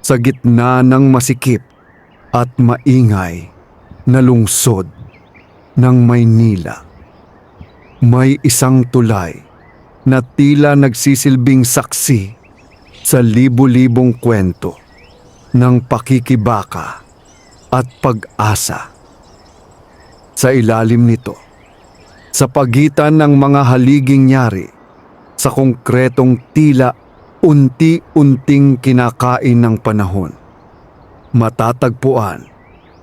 Sa gitna ng masikip at maingay na lungsod ng Maynila, may isang tulay na tila nagsisilbing saksi sa libu-libong kwento ng pakikibaka at pag-asa. Sa ilalim nito, sa pagitan ng mga haliging nyari, sa konkretong tila unti-unting kinakain ng panahon, matatagpuan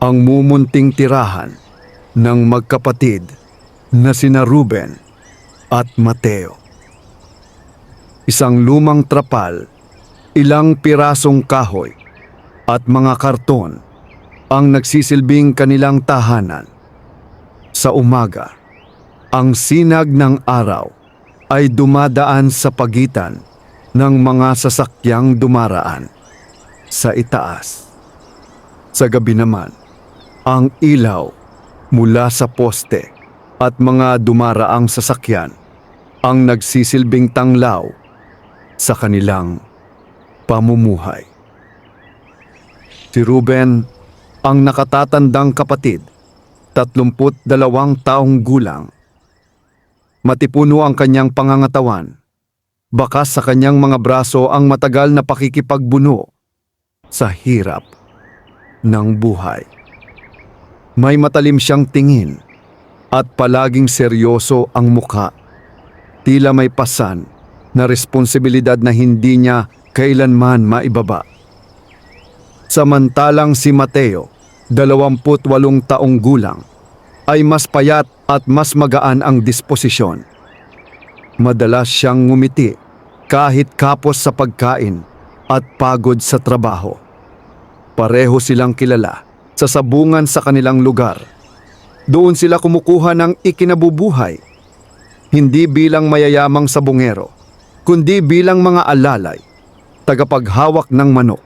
ang mumunting tirahan ng magkapatid na sina Ruben at Mateo. Isang lumang trapal, ilang pirasong kahoy at mga karton ang nagsisilbing kanilang tahanan. Sa umaga, ang sinag ng araw ay dumadaan sa pagitan ng mga sasakyang dumaraan sa itaas. Sa gabi naman, ang ilaw mula sa poste at mga dumaraang sasakyan ang nagsisilbing tanglaw sa kanilang pamumuhay. Si Ruben, ang nakatatandang kapatid, 32 taong gulang. Matipuno ang kanyang pangangatawan. Bakas sa kanyang mga braso ang matagal na pakikipagbuno sa hirap ng buhay. May matalim siyang tingin at palaging seryoso ang mukha. Tila may pasan na responsibilidad na hindi niya kailanman maibaba. Samantalang si Mateo, 28 taong gulang, ay mas payat at mas magaan ang disposisyon. Madalas siyang ngumiti kahit kapos sa pagkain at pagod sa trabaho. Pareho silang kilala sa sabungan sa kanilang lugar. Doon sila kumukuha ng ikinabubuhay, hindi bilang mayayamang sabungero, kundi bilang mga alalay, tagapaghawak ng manok,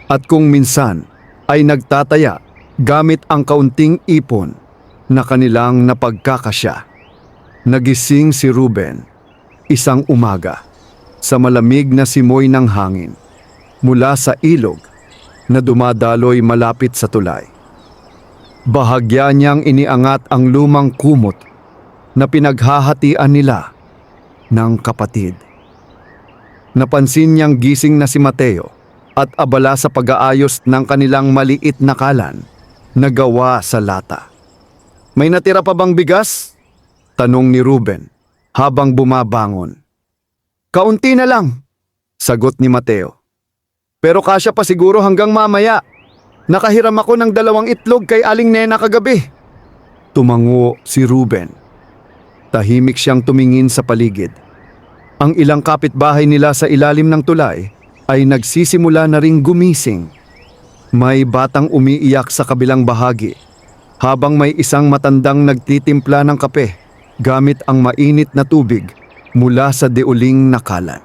at kung minsan ay nagtataya gamit ang kaunting ipon na kanilang napagkakasya. Nagising si Ruben isang umaga sa malamig na simoy ng hangin mula sa ilog na dumadaloy malapit sa tulay. Bahagya niyang iniangat ang lumang kumot na pinaghahatian nila ng kapatid. Napansin niyang gising na si Mateo at abala sa pag-aayos ng kanilang maliit na kalan na gawa sa lata. "May natira pa bang bigas?" tanong ni Ruben habang bumabangon. "Kaunti na lang," sagot ni Mateo. "Pero kasya pa siguro hanggang mamaya. Nakahiram ako ng 2 itlog kay Aling Nena kagabi." Tumango si Ruben. Tahimik siyang tumingin sa paligid. Ang ilang kapitbahay nila sa ilalim ng tulay ay nagsisimula na ring gumising. May batang umiiyak sa kabilang bahagi, habang may isang matandang nagtitimpla ng kape gamit ang mainit na tubig mula sa deuling na kalan.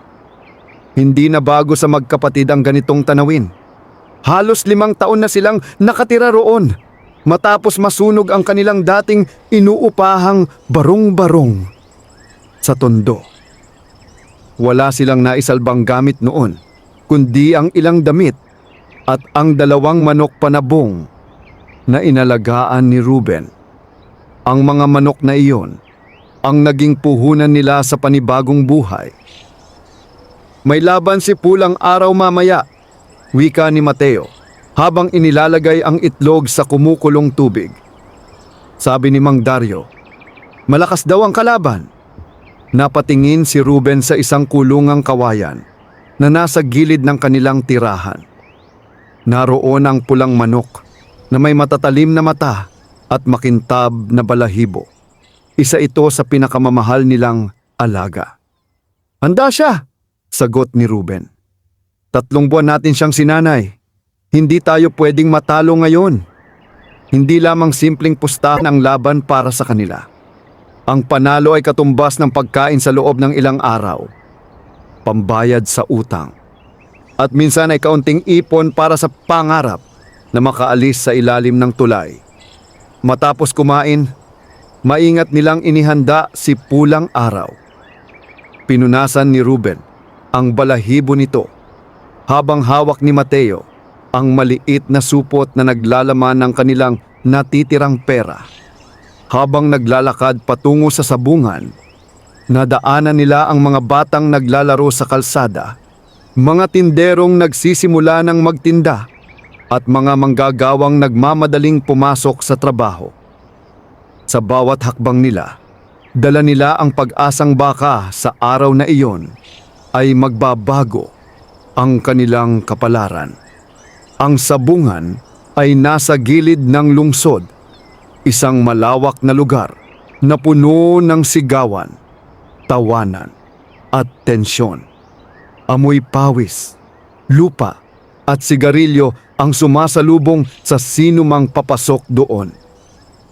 Hindi na bago sa magkapatid ang ganitong tanawin. Halos 5 taon na silang nakatira roon matapos masunog ang kanilang dating inuupahang barong-barong sa Tondo. Wala silang naisalbang gamit noon, kundi ang ilang damit at ang 2 manok panabong na inalagaan ni Ruben. Ang mga manok na iyon ang naging puhunan nila sa panibagong buhay. "May laban si Pulang araw mamaya," wika ni Mateo habang inilalagay ang itlog sa kumukulong tubig. Sabi ni Mang Dario, malakas daw ang kalaban. Napatingin si Ruben sa isang kulungang kawayan na nasa gilid ng kanilang tirahan. Naroon ang pulang manok na may matatalim na mata at makintab na balahibo. Isa ito sa pinakamamahal nilang alaga. "Handa siya," sagot ni Ruben. 3 buwan natin siyang sinanay. Hindi tayo pwedeng matalo ngayon. Hindi lamang simpleng pustahan ang laban para sa kanila. Ang panalo ay katumbas ng pagkain sa loob ng ilang araw, pambayad sa utang, at minsan ay kaunting ipon para sa pangarap na makaalis sa ilalim ng tulay. Matapos kumain, maingat nilang inihanda si Pulang Araw. Pinunasan ni Ruben ang balahibo nito habang hawak ni Mateo ang maliit na supot na naglalaman ng kanilang natitirang pera. Habang naglalakad patungo sa sabungan, nadaanan nila ang mga batang naglalaro sa kalsada, mga tinderong nagsisimula ng magtinda, at mga manggagawang nagmamadaling pumasok sa trabaho. Sa bawat hakbang nila, dala nila ang pag-asang baka sa araw na iyon ay magbabago ang kanilang kapalaran. Ang sabungan ay nasa gilid ng lungsod, isang malawak na lugar na puno ng sigawan, tawanan at tensyon. Amoy pawis, lupa at sigarilyo ang sumasalubong sa sinumang papasok doon.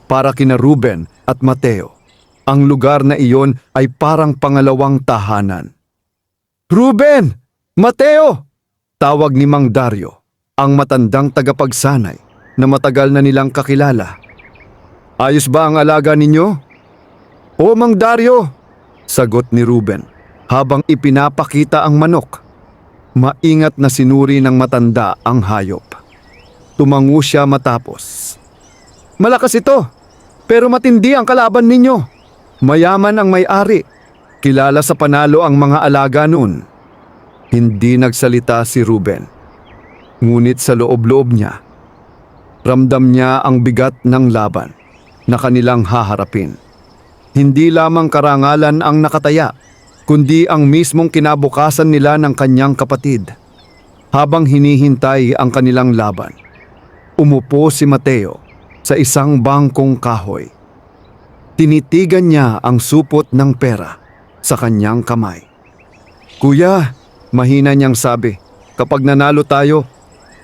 Para kina Ruben at Mateo, ang lugar na iyon ay parang pangalawang tahanan. "Ruben! Mateo!" tawag ni Mang Dario, ang matandang tagapagsanay na matagal na nilang kakilala. "Ayos ba ang alaga ninyo?" "O Mang Dario," sagot ni Ruben habang ipinapakita ang manok. Maingat na sinuri ng matanda ang hayop. Tumango siya matapos. "Malakas ito, pero matindi ang kalaban ninyo. Mayaman ang may-ari. Kilala sa panalo ang mga alaga noon." Hindi nagsalita si Ruben. Ngunit sa loob-loob niya, ramdam niya ang bigat ng laban na kanilang haharapin. Hindi lamang karangalan ang nakataya, kundi ang mismong kinabukasan nila ng kanyang kapatid. Habang hinihintay ang kanilang laban, umupo si Mateo sa isang bangkong kahoy. Tinitigan niya ang supot ng pera sa kanyang kamay. "Kuya," mahina niyang sabi, "kapag nanalo tayo,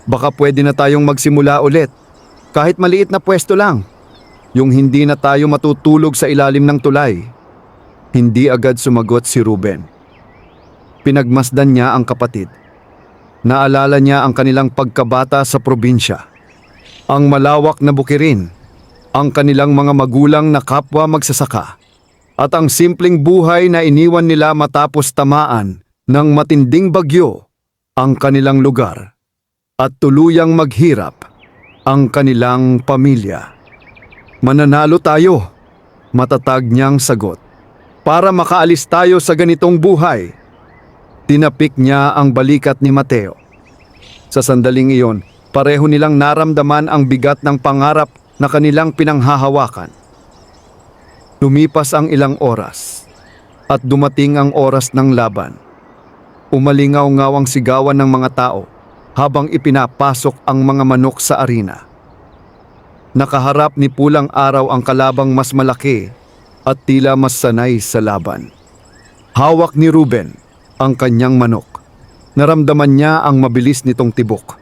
baka pwede na tayong magsimula ulit. Kahit maliit na pwesto lang. Yung hindi na tayo matutulog sa ilalim ng tulay." Hindi agad sumagot si Ruben. Pinagmasdan niya ang kapatid. Naalala niya ang kanilang pagkabata sa probinsya, ang malawak na bukirin, ang kanilang mga magulang na kapwa magsasaka, at ang simpleng buhay na iniwan nila matapos tamaan ng matinding bagyo ang kanilang lugar at tuluyang maghirap ang kanilang pamilya. "Mananalo tayo," matatag niyang sagot. "Para makaalis tayo sa ganitong buhay." Tinapik niya ang balikat ni Mateo. Sa sandaling iyon, pareho nilang naramdaman ang bigat ng pangarap na kanilang pinanghahawakan. Lumipas ang ilang oras at dumating ang oras ng laban. Umalingaw-ngaw ang sigawan ng mga tao habang ipinapasok ang mga manok sa arena. Nakaharap ni Pulang Araw ang kalabang mas malaki at tila mas sanay sa laban. Hawak ni Ruben ang kanyang manok. Naramdaman niya ang mabilis nitong tibok.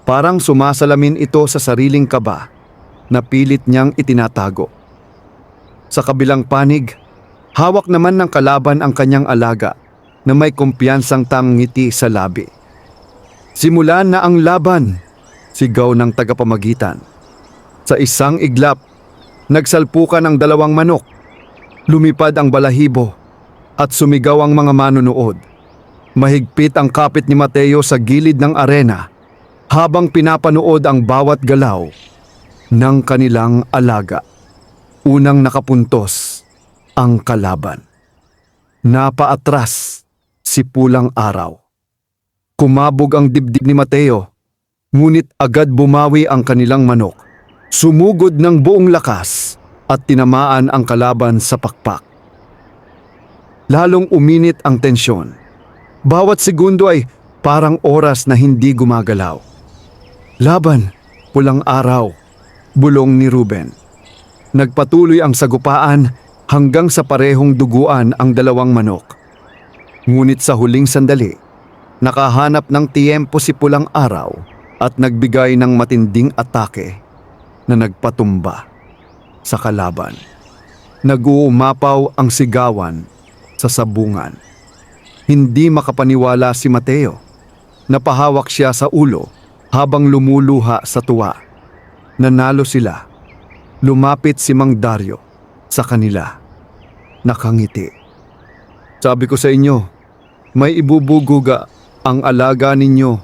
Parang sumasalamin ito sa sariling kaba na pilit niyang itinatago. Sa kabilang panig, hawak naman ng kalaban ang kanyang alaga na may kumpiyansang tangiti sa labi. "Simulan na ang laban!" sigaw ng tagapamagitan. Sa isang iglap, nagsalpukan ang dalawang manok. Lumipad ang balahibo at sumigaw ang mga manonood. Mahigpit ang kapit ni Mateo sa gilid ng arena habang pinapanood ang bawat galaw ng kanilang alaga. Unang nakapuntos ang kalaban. Napaatras si Pulang Araw. Kumabog ang dibdib ni Mateo, ngunit agad bumawi ang kanilang manok. Sumugod ng buong lakas at tinamaan ang kalaban sa pakpak. Lalong uminit ang tensyon. Bawat segundo ay parang oras na hindi gumagalaw. "Laban, Pulang Araw," bulong ni Ruben. Nagpatuloy ang sagupaan hanggang sa parehong duguan ang dalawang manok. Ngunit sa huling sandali, nakahanap ng tiyempo si Pulang Araw at nagbigay ng matinding atake na nagpatumba sa kalaban. Nag-uumapaw ang sigawan sa sabungan. Hindi makapaniwala si Mateo. Napahawak siya sa ulo habang lumuluha sa tuwa. Nanalo sila. Lumapit si Mang Dario sa kanila. Nakangiti. "Sabi ko sa inyo, may ibubuguga ang alaga ninyo."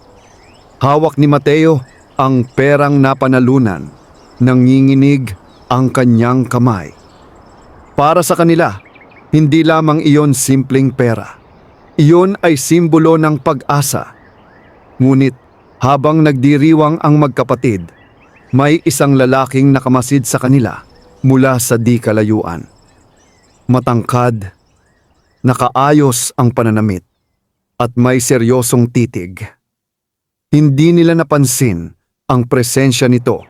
Hawak ni Mateo ang perang napanalunan, nanginginig ang kanyang kamay. Para sa kanila, hindi lamang iyon simpleng pera. Iyon ay simbolo ng pag-asa. Ngunit habang nagdiriwang ang magkapatid, may isang lalaking nakamasid sa kanila mula sa di kalayuan. Matangkad, nakaayos ang pananamit, at may seryosong titig. Hindi nila napansin ang presensya nito,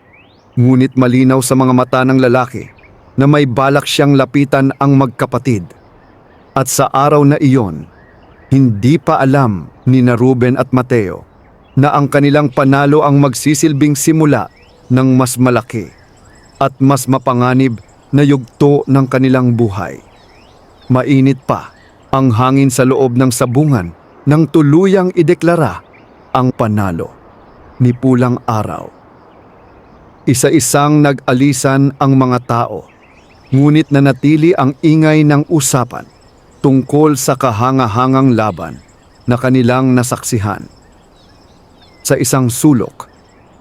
ngunit malinaw sa mga mata ng lalaki na may balak siyang lapitan ang magkapatid. At sa araw na iyon, hindi pa alam ni na Ruben at Mateo na ang kanilang panalo ang magsisilbing simula ng mas malaki at mas mapanganib na yugto ng kanilang buhay. Mainit pa ang hangin sa loob ng sabungan nang tuluyang ideklara ang panalo ni Pulang Araw. Isa-isang nag-alisan ang mga tao, ngunit nanatili ang ingay ng usapan tungkol sa kahanga-hangang laban na kanilang nasaksihan. Sa isang sulok,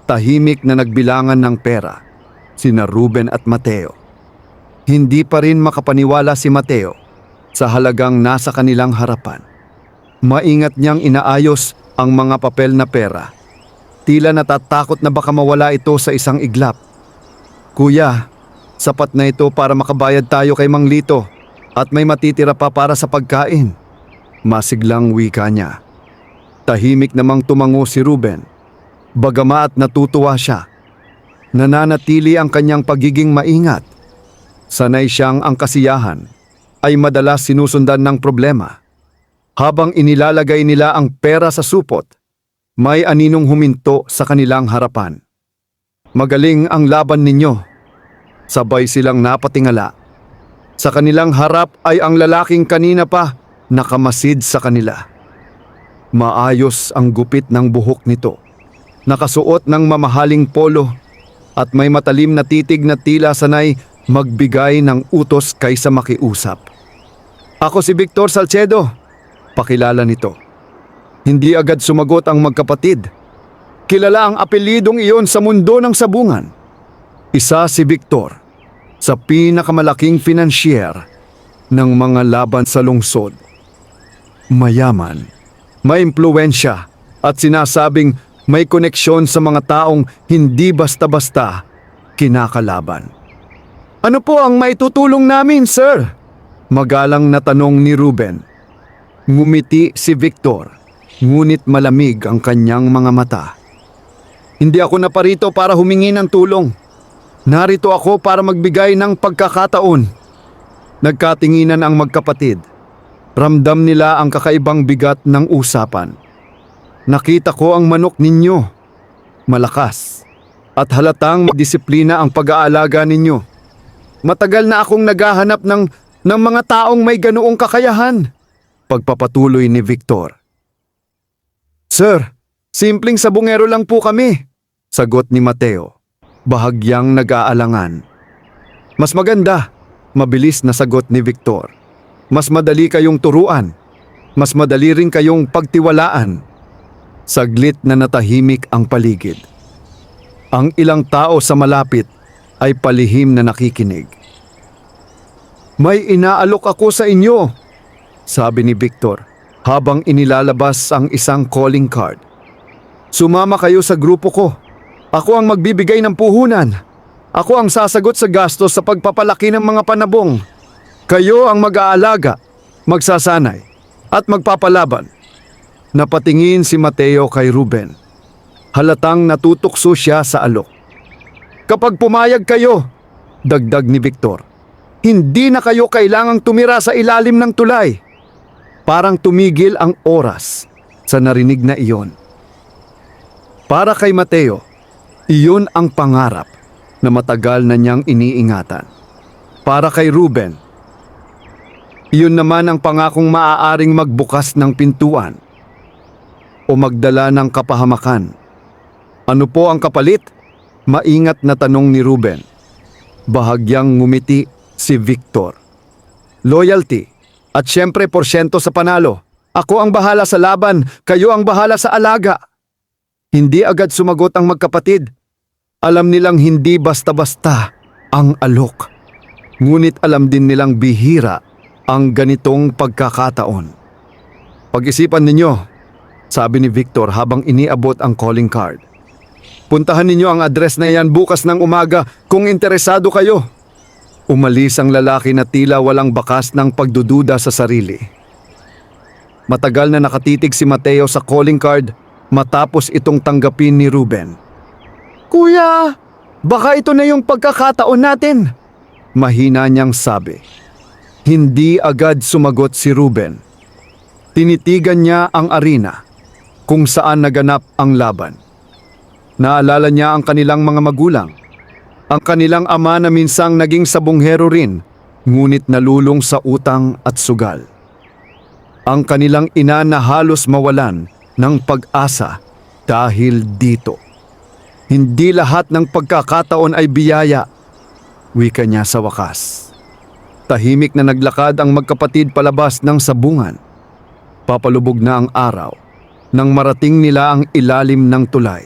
tahimik na nagbilangan ng pera, sina Ruben at Mateo. Hindi pa rin makapaniwala si Mateo sa halagang nasa kanilang harapan. Maingat niyang inaayos ang mga papel na pera. Tila natatakot na baka mawala ito sa isang iglap. "Kuya, sapat na ito para makabayad tayo kay Mang Lito at may matitira pa para sa pagkain," masiglang wika niya. Tahimik namang tumango si Ruben. Bagama't natutuwa siya, nananatili ang kanyang pagiging maingat. Sanay siyang ang kasiyahan ay madalas sinusundan ng problema. Habang inilalagay nila ang pera sa supot, may aninong huminto sa kanilang harapan. "Magaling ang laban ninyo." Sabay silang napatingala. Sa kanilang harap ay ang lalaking kanina pa nakamasid sa kanila. Maayos ang gupit ng buhok nito. Nakasuot ng mamahaling polo at may matalim na titig na tila sanay magbigay ng utos kaysa makiusap. "Ako si Victor Salcedo," pakilala nito. Hindi agad sumagot ang magkapatid. Kilala ang apelyidong iyon sa mundo ng sabungan. Isa si Victor sa pinakamalaking financier ng mga laban sa lungsod. Mayaman, may impluwensya at sinasabing may koneksyon sa mga taong hindi basta-basta kinakalaban. "Ano po ang maitutulong namin, sir?" Magalang na tanong ni Ruben. Ngumiti si Victor, ngunit malamig ang kanyang mga mata. "Hindi ako naparito para humingi ng tulong. Narito ako para magbigay ng pagkakataon." Nagkatinginan ang magkapatid. Ramdam nila ang kakaibang bigat ng usapan. "Nakita ko ang manok ninyo. Malakas. At halatang disiplina ang pag-aalaga ninyo. Matagal na akong naghahanap ng mga taong may ganoong kakayahan." Pagpapatuloy ni Victor. "Sir, simpleng sabungero lang po kami," sagot ni Mateo, bahagyang nag-aalangan. "Mas maganda," mabilis na sagot ni Victor. "Mas madali kayong turuan. Mas madali rin kayong pagtiwalaan." Saglit na natahimik ang paligid. Ang ilang tao sa malapit ay palihim na nakikinig. "May inaalok ako sa inyo," sabi ni Victor habang inilalabas ang isang calling card. "Sumama kayo sa grupo ko. Ako ang magbibigay ng puhunan. Ako ang sasagot sa gastos sa pagpapalaki ng mga panabong. Kayo ang mag-aalaga, magsasanay, at magpapalaban." Napatingin si Mateo kay Ruben. Halatang natutukso siya sa alok. "Kapag pumayag kayo," dagdag ni Victor, "hindi na kayo kailangang tumira sa ilalim ng tulay." Parang tumigil ang oras sa narinig na iyon. Para kay Mateo, iyon ang pangarap na matagal na niyang iniingatan. Para kay Ruben, iyon naman ang pangakong maaaring magbukas ng pintuan o magdala ng kapahamakan. "Ano po ang kapalit?" Maingat na tanong ni Ruben. Bahagyang ngumiti si Victor. "Loyalty. At syempre porsyento sa panalo. Ako ang bahala sa laban, kayo ang bahala sa alaga." Hindi agad sumagot ang magkapatid. Alam nilang hindi basta-basta ang alok. Ngunit alam din nilang bihira ang ganitong pagkakataon. Pag-isipan ninyo, sabi ni Victor habang iniabot ang calling card. Puntahan ninyo ang address na yan bukas ng umaga kung interesado kayo. Umalis ang lalaki na tila walang bakas ng pagdududa sa sarili. Matagal na nakatitig si Mateo sa calling card matapos itong tanggapin ni Ruben. Kuya, baka ito na yung pagkakataon natin. Mahina niyang sabi. Hindi agad sumagot si Ruben. Tinitigan niya ang arena kung saan naganap ang laban. Naalala niya ang kanilang mga magulang. Ang kanilang ama na minsang naging sabonghero rin, ngunit nalulong sa utang at sugal. Ang kanilang ina na halos mawalan ng pag-asa dahil dito. Hindi lahat ng pagkakataon ay biyaya, wika niya sa wakas. Tahimik na naglakad ang magkapatid palabas ng sabungan. Papalubog na ang araw nang marating nila ang ilalim ng tulay.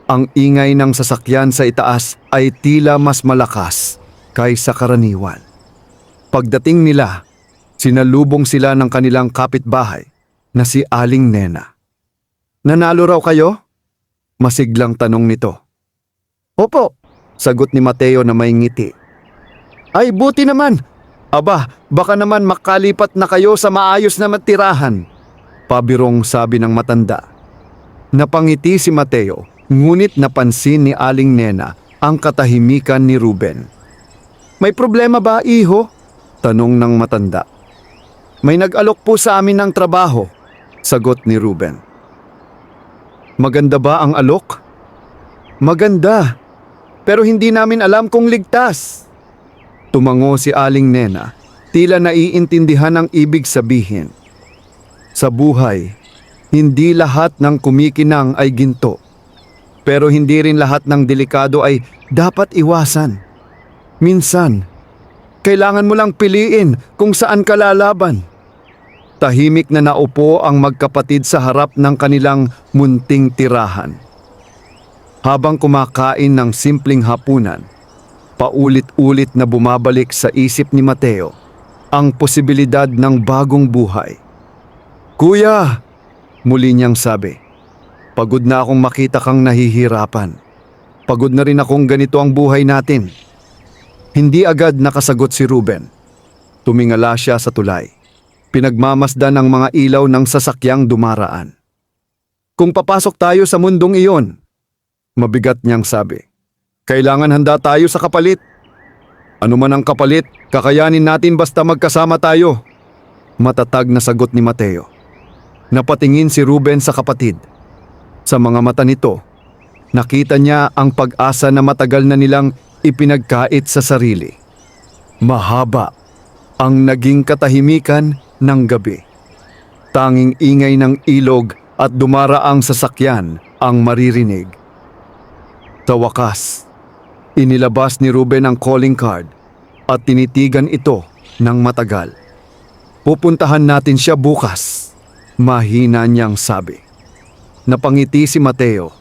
Ang ingay ng sasakyan sa itaas ay tila mas malakas kaysa karaniwan. Pagdating nila, sinalubong sila ng kanilang kapitbahay na si Aling Nena. Nanalo raw kayo? Masiglang tanong nito. Opo, sagot ni Mateo na may ngiti. Ay buti naman. Aba, baka naman makalipat na kayo sa maayos na matirahan. Pabirong sabi ng matanda. Napangiti si Mateo. Ngunit napansin ni Aling Nena ang katahimikan ni Ruben. May problema ba, iho? Tanong ng matanda. May nag-alok po sa amin ng trabaho, sagot ni Ruben. Maganda ba ang alok? Maganda, pero hindi namin alam kung ligtas. Tumango si Aling Nena, tila naiintindihan ang ibig sabihin. Sa buhay, hindi lahat ng kumikinang ay ginto. Pero hindi rin lahat ng delikado ay dapat iwasan. Minsan, kailangan mo lang piliin kung saan ka lalaban. Tahimik na naupo ang magkapatid sa harap ng kanilang munting tirahan. Habang kumakain ng simpleng hapunan, paulit-ulit na bumabalik sa isip ni Mateo ang posibilidad ng bagong buhay. Kuya, muli niyang sabi. Pagod na akong makita kang nahihirapan. Pagod na rin akong ganito ang buhay natin. Hindi agad nakasagot si Ruben. Tumingala siya sa tulay. Pinagmamasdan ang mga ilaw ng sasakyang dumaraan. Kung papasok tayo sa mundong iyon, mabigat niyang sabi, kailangan handa tayo sa kapalit. Ano man ang kapalit, kakayanin natin basta magkasama tayo. Matatag na sagot ni Mateo. Napatingin si Ruben sa kapatid. Sa mga mata nito, nakita niya ang pag-asa na matagal na nilang ipinagkait sa sarili. Mahaba ang naging katahimikan ng gabi. Tanging ingay ng ilog at dumaraang sasakyan ang maririnig. Sa wakas, inilabas ni Ruben ang calling card at tinitigan ito ng matagal. Pupuntahan natin siya bukas, mahina niyang sabi. Napangiti si Mateo,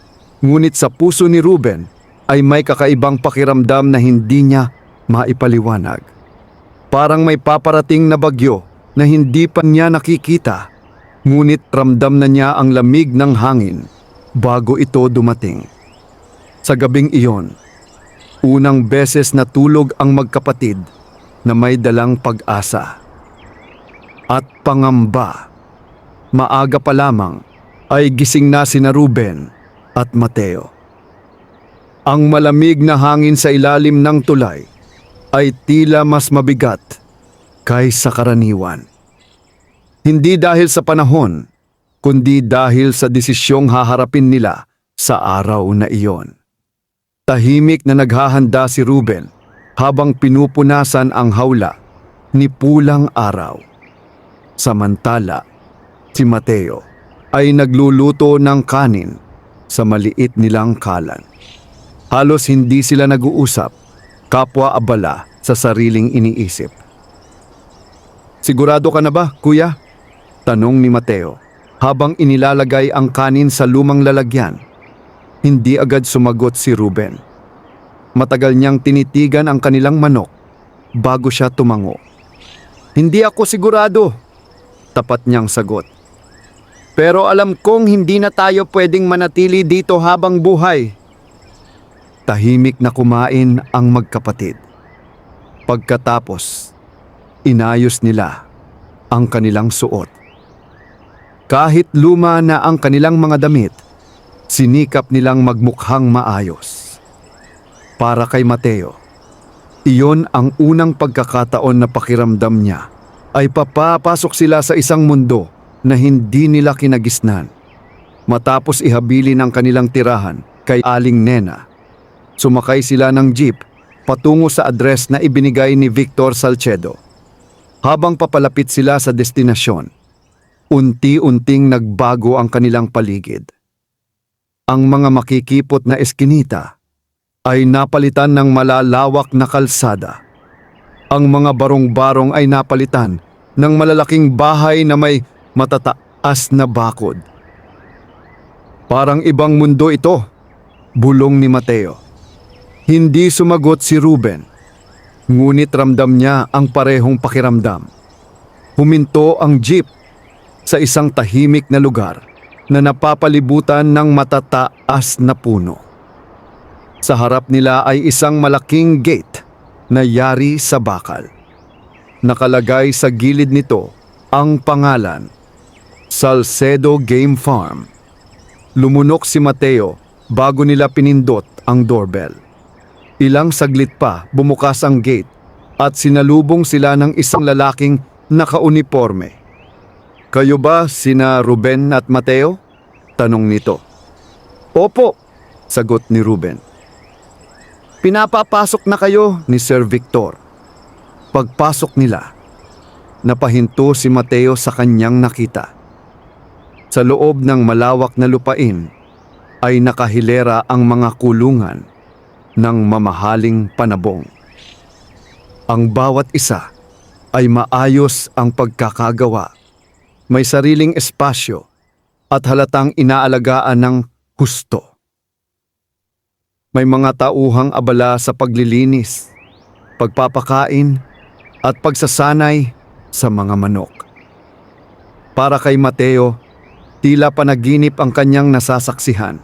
ngunit sa puso ni Ruben ay may kakaibang pakiramdam na hindi niya maipaliwanag. Parang may paparating na bagyo na hindi pa niya nakikita, ngunit ramdam na niya ang lamig ng hangin bago ito dumating. Sa gabing iyon, unang beses natulog ang magkapatid na may dalang pag-asa at pangamba. Maaga pa lamang ay gising na sina Ruben at Mateo. Ang malamig na hangin sa ilalim ng tulay ay tila mas mabigat kaysa karaniwan. Hindi dahil sa panahon, kundi dahil sa desisyong haharapin nila sa araw na iyon. Tahimik na naghahanda si Ruben habang pinupunasan ang hawla ni pulang araw. Samantala, si Mateo ay nagluluto ng kanin sa maliit nilang kalan. Halos hindi sila nag-uusap, kapwa-abala sa sariling iniisip. Sigurado ka na ba, kuya? Tanong ni Mateo habang inilalagay ang kanin sa lumang lalagyan Hindi agad sumagot si Ruben. Matagal niyang tinitigan ang kanilang manok bago siya tumango. Hindi ako sigurado, tapat niyang sagot. Pero alam kong hindi na tayo pwedeng manatili dito habang buhay. Tahimik na kumain ang magkapatid. Pagkatapos, inayos nila ang kanilang suot. Kahit luma na ang kanilang mga damit, sinikap nilang magmukhang maayos. Para kay Mateo, iyon ang unang pagkakataon na pakiramdam niya ay papapasok sila sa isang mundo na hindi nila kinagisnan. Matapos ihabilin ang kanilang tirahan kay Aling Nena, sumakay sila ng jeep patungo sa address na ibinigay ni Victor Salcedo. Habang papalapit sila sa destinasyon, unti-unting nagbago ang kanilang paligid. Ang mga makikipot na eskinita ay napalitan ng malalawak na kalsada. Ang mga barong-barong ay napalitan ng malalaking bahay na may matataas na bakod. Parang ibang mundo ito, bulong ni Mateo. Hindi sumagot si Ruben, ngunit ramdam niya ang parehong pakiramdam. Huminto ang jeep sa isang tahimik na lugar na napapalibutan ng matataas na puno. Sa harap nila ay isang malaking gate na yari sa bakal. Nakalagay sa gilid nito ang pangalan, Salcedo Game Farm. Lumunok si Mateo bago nila pinindot ang doorbell. Ilang saglit pa bumukas ang gate at sinalubong sila ng isang lalaking nakauniporme. Kayo ba sina Ruben at Mateo? Tanong nito. Opo, sagot ni Ruben. Pinapapasok na kayo ni Sir Victor. Pagpasok nila, napahinto si Mateo sa kanyang nakita. Sa loob ng malawak na lupain ay nakahilera ang mga kulungan ng mamahaling panabong. Ang bawat isa ay maayos ang pagkakagawa. May sariling espasyo at halatang inaalagaan ng husto. May mga tauhang abala sa paglilinis, pagpapakain at pagsasanay sa mga manok. Para kay Mateo, tila panaginip ang kanyang nasasaksihan.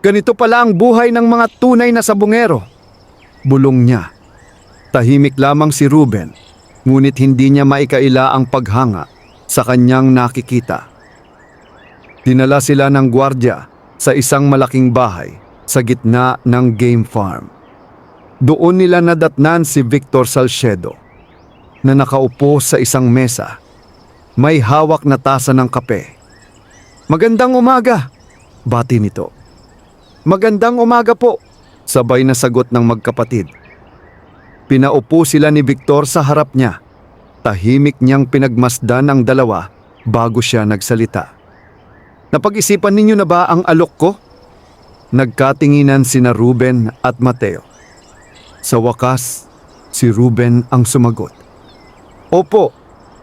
Ganito pala ang buhay ng mga tunay na sabungero, bulong niya. Tahimik lamang si Ruben, ngunit hindi niya maikaila ang paghanga sa kanyang nakikita. Dinala sila ng gwardiya sa isang malaking bahay sa gitna ng game farm. Doon nila nadatnan si Victor Salcedo na nakaupo sa isang mesa. May hawak na tasa ng kape. Magandang umaga, bati nito. Magandang umaga po, sabay na sagot ng magkapatid. Pinaupo sila ni Victor sa harap niya. Tahimik niyang pinagmasdan ang dalawa bago siya nagsalita. Napag-isipan ninyo na ba ang alok ko? Nagkatinginan sina Ruben at Mateo. Sa wakas, si Ruben ang sumagot. Opo,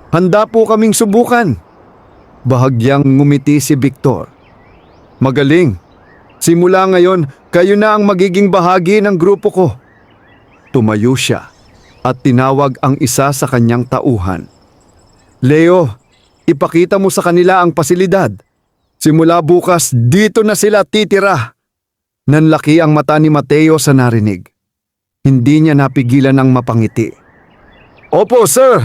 handa po kaming subukan. Bahagyang ngumiti si Victor. Magaling. Simula ngayon, kayo na ang magiging bahagi ng grupo ko. Tumayo siya at tinawag ang isa sa kanyang tauhan. Leo, ipakita mo sa kanila ang pasilidad. Simula bukas, dito na sila titira. Nanlaki ang mata ni Mateo sa narinig. Hindi niya napigilan ng mapangiti. Opo, sir,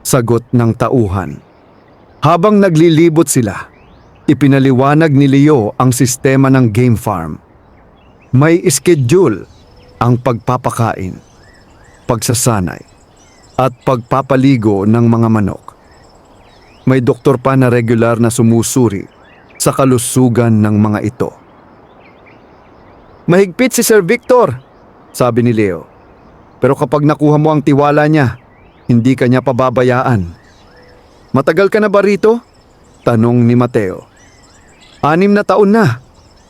sagot ng tauhan. Habang naglilibot sila, ipinaliwanag ni Leo ang sistema ng game farm. May schedule ang pagpapakain, pagsasanay, at pagpapaligo ng mga manok. May doktor pa na regular na sumusuri sa kalusugan ng mga ito. Mahigpit si Sir Victor, sabi ni Leo. Pero kapag nakuha mo ang tiwala niya, hindi ka niya pababayaan. Matagal ka na ba rito? Tanong ni Mateo. 6 na taon na,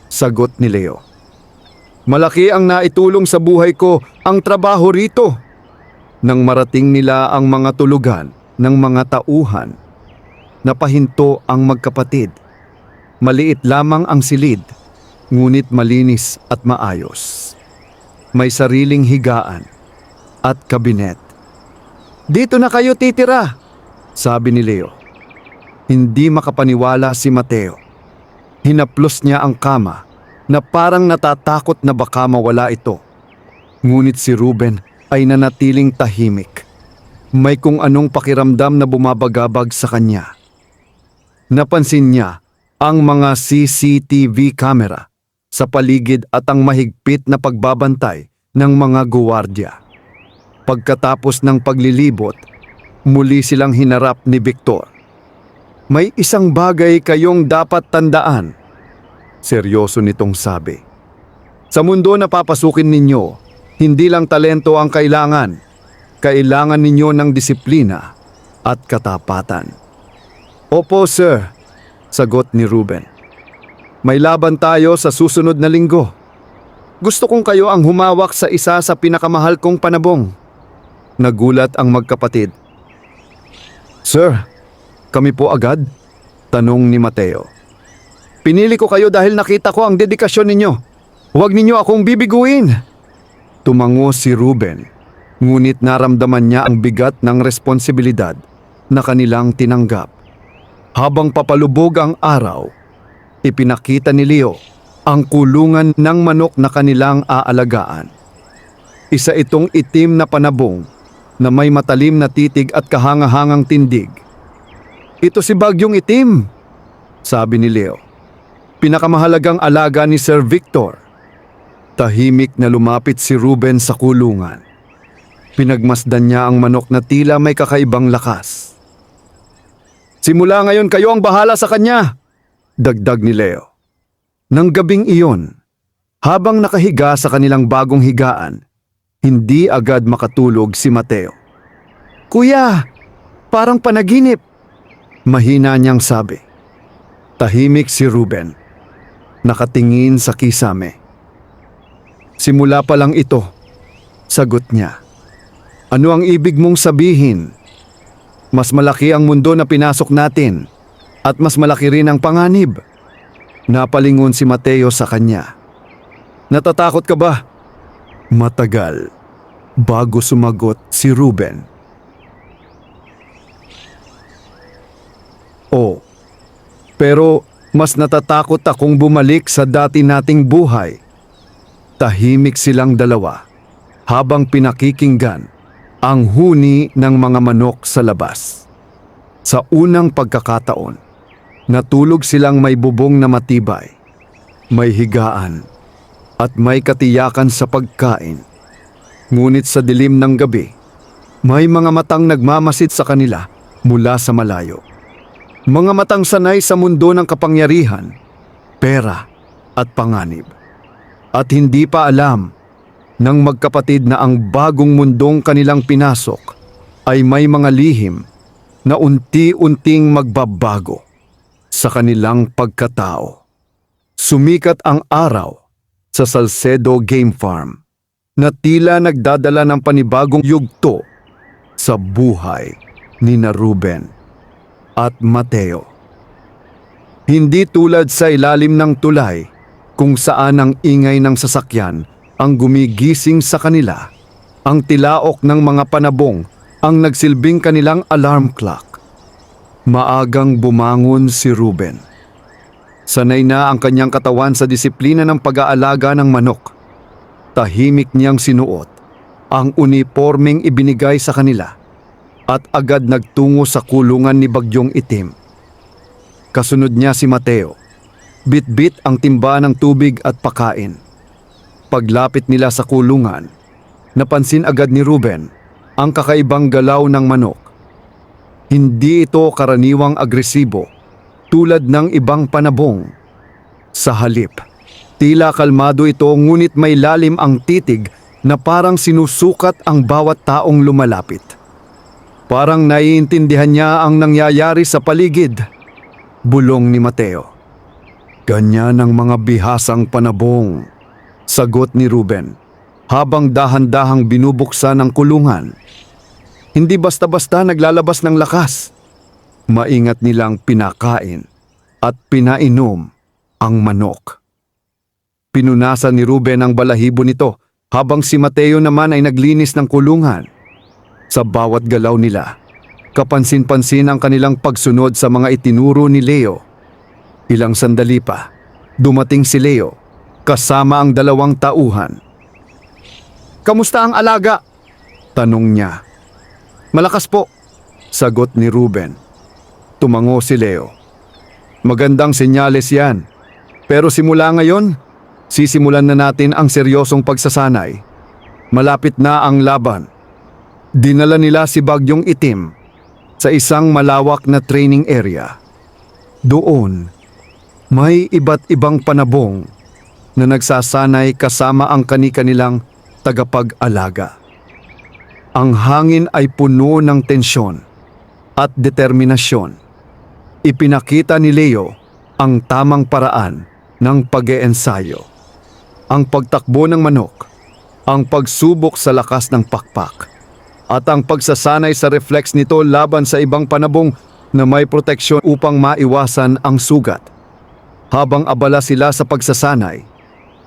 sagot ni Leo. Malaki ang naitulong sa buhay ko ang trabaho rito. Nang marating nila ang mga tulugan ng mga tauhan, napahinto ang magkapatid. Maliit lamang ang silid ngunit malinis at maayos. May sariling higaan at kabinet. "Dito na kayo titira," sabi ni Leo. Hindi makapaniwala si Mateo. Hinaplos niya ang kama na parang natatakot na baka mawala ito. Ngunit si Ruben ay nanatiling tahimik. May kung anong pakiramdam na bumabagabag sa kanya. Napansin niya ang mga CCTV camera sa paligid at ang mahigpit na pagbabantay ng mga guwardya. Pagkatapos ng paglilibot, muli silang hinarap ni Victor. "May isang bagay kayong dapat tandaan," seryoso nitong sabi. "Sa mundo na papasukin ninyo, hindi lang talento ang kailangan. Kailangan ninyo ng disiplina at katapatan." "Opo, sir," sagot ni Ruben. "May laban tayo sa susunod na linggo. Gusto kong kayo ang humawak sa isa sa pinakamahal kong panabong." Nagulat ang magkapatid. "Sir, kami po agad?" tanong ni Mateo. "Pinili ko kayo dahil nakita ko ang dedikasyon ninyo. Huwag ninyo akong bibiguin." Tumango si Ruben, ngunit naramdaman niya ang bigat ng responsibilidad na kanilang tinanggap. Habang papalubog ang araw, ipinakita ni Leo ang kulungan ng manok na kanilang aalagaan. Isa itong itim na panabong na may matalim na titig at kahangahangang tindig. "Ito si Bagyong Itim," sabi ni Leo. "Pinakamahalagang alaga ni Sir Victor." Tahimik na lumapit si Ruben sa kulungan. Pinagmasdan niya ang manok na tila may kakaibang lakas. "Simula ngayon kayo ang bahala sa kanya," dagdag ni Leo. Nang gabing iyon, habang nakahiga sa kanilang bagong higaan, hindi agad makatulog si Mateo. "Kuya, parang panaginip," mahina niyang sabi. Tahimik si Ruben, nakatingin sa kisame. "Simula pa lang ito," sagot niya. "Ano ang ibig mong sabihin? Mas malaki ang mundo na pinasok natin at mas malaki rin ang panganib." Napalingon si Mateo sa kanya. "Natatakot ka ba?" Matagal bago sumagot si Ruben. "Oh, pero mas natatakot akong bumalik sa dati nating buhay." Tahimik silang dalawa habang pinakikinggan ang huni ng mga manok sa labas. Sa unang pagkakataon, natulog silang may bubong na matibay, may higaan, at may katiyakan sa pagkain. Ngunit sa dilim ng gabi, may mga matang nagmamasid sa kanila mula sa malayo. Mga matang sanay sa mundo ng kapangyarihan, pera at panganib. At hindi pa alam ng magkapatid na ang bagong mundong kanilang pinasok ay may mga lihim na unti-unting magbabago sa kanilang pagkatao. Sumikat ang araw sa Salcedo Game Farm na tila nagdadala ng panibagong yugto sa buhay ni Ruben at Mateo. Hindi tulad sa ilalim ng tulay kung saan ang ingay ng sasakyan ang gumigising sa kanila, ang tilaok ng mga panabong ang nagsilbing kanilang alarm clock. Maagang bumangon si Ruben. Sanay na ang kanyang katawan sa disiplina ng pag-aalaga ng manok. Tahimik niyang sinuot ang unipormeng ibinigay sa kanila at agad nagtungo sa kulungan ni Bagyong Itim. Kasunod niya si Mateo. Bit-bit ang timba ng tubig at pakain. Paglapit nila sa kulungan, napansin agad ni Ruben ang kakaibang galaw ng manok. Hindi ito karaniwang agresibo tulad ng ibang panabong. Sa halip, tila kalmado ito ngunit may lalim ang titig na parang sinusukat ang bawat taong lumalapit. Parang naiintindihan niya ang nangyayari sa paligid. Bulong ni Mateo. "Ganyan ang mga bihasang panabong," sagot ni Ruben habang dahan-dahang binubuksan ang kulungan. Hindi basta-basta naglalabas ng lakas. Maingat nilang pinakain at pinainom ang manok. Pinunasan ni Ruben ang balahibo nito habang si Mateo naman ay naglinis ng kulungan. Sa bawat galaw nila, kapansin-pansin ang kanilang pagsunod sa mga itinuro ni Leo. Ilang sandali pa, dumating si Leo kasama ang 2 tauhan. "Kamusta ang alaga?" tanong niya. "Malakas po," sagot ni Ruben. Tumango si Leo. "Magandang senyales yan. Pero simula ngayon, sisimulan na natin ang seryosong pagsasanay. Malapit na ang laban." Dinala nila si Bagyong Itim sa isang malawak na training area. Doon, may iba't ibang panabong na nagsasanay kasama ang kani-kanilang tagapag-alaga. Ang hangin ay puno ng tensyon at determinasyon. Ipinakita ni Leo ang tamang paraan ng pag-eensayo. Ang pagtakbo ng manok, ang pagsubok sa lakas ng pakpak, at ang pagsasanay sa reflex nito laban sa ibang panabong na may proteksyon upang maiwasan ang sugat. Habang abala sila sa pagsasanay,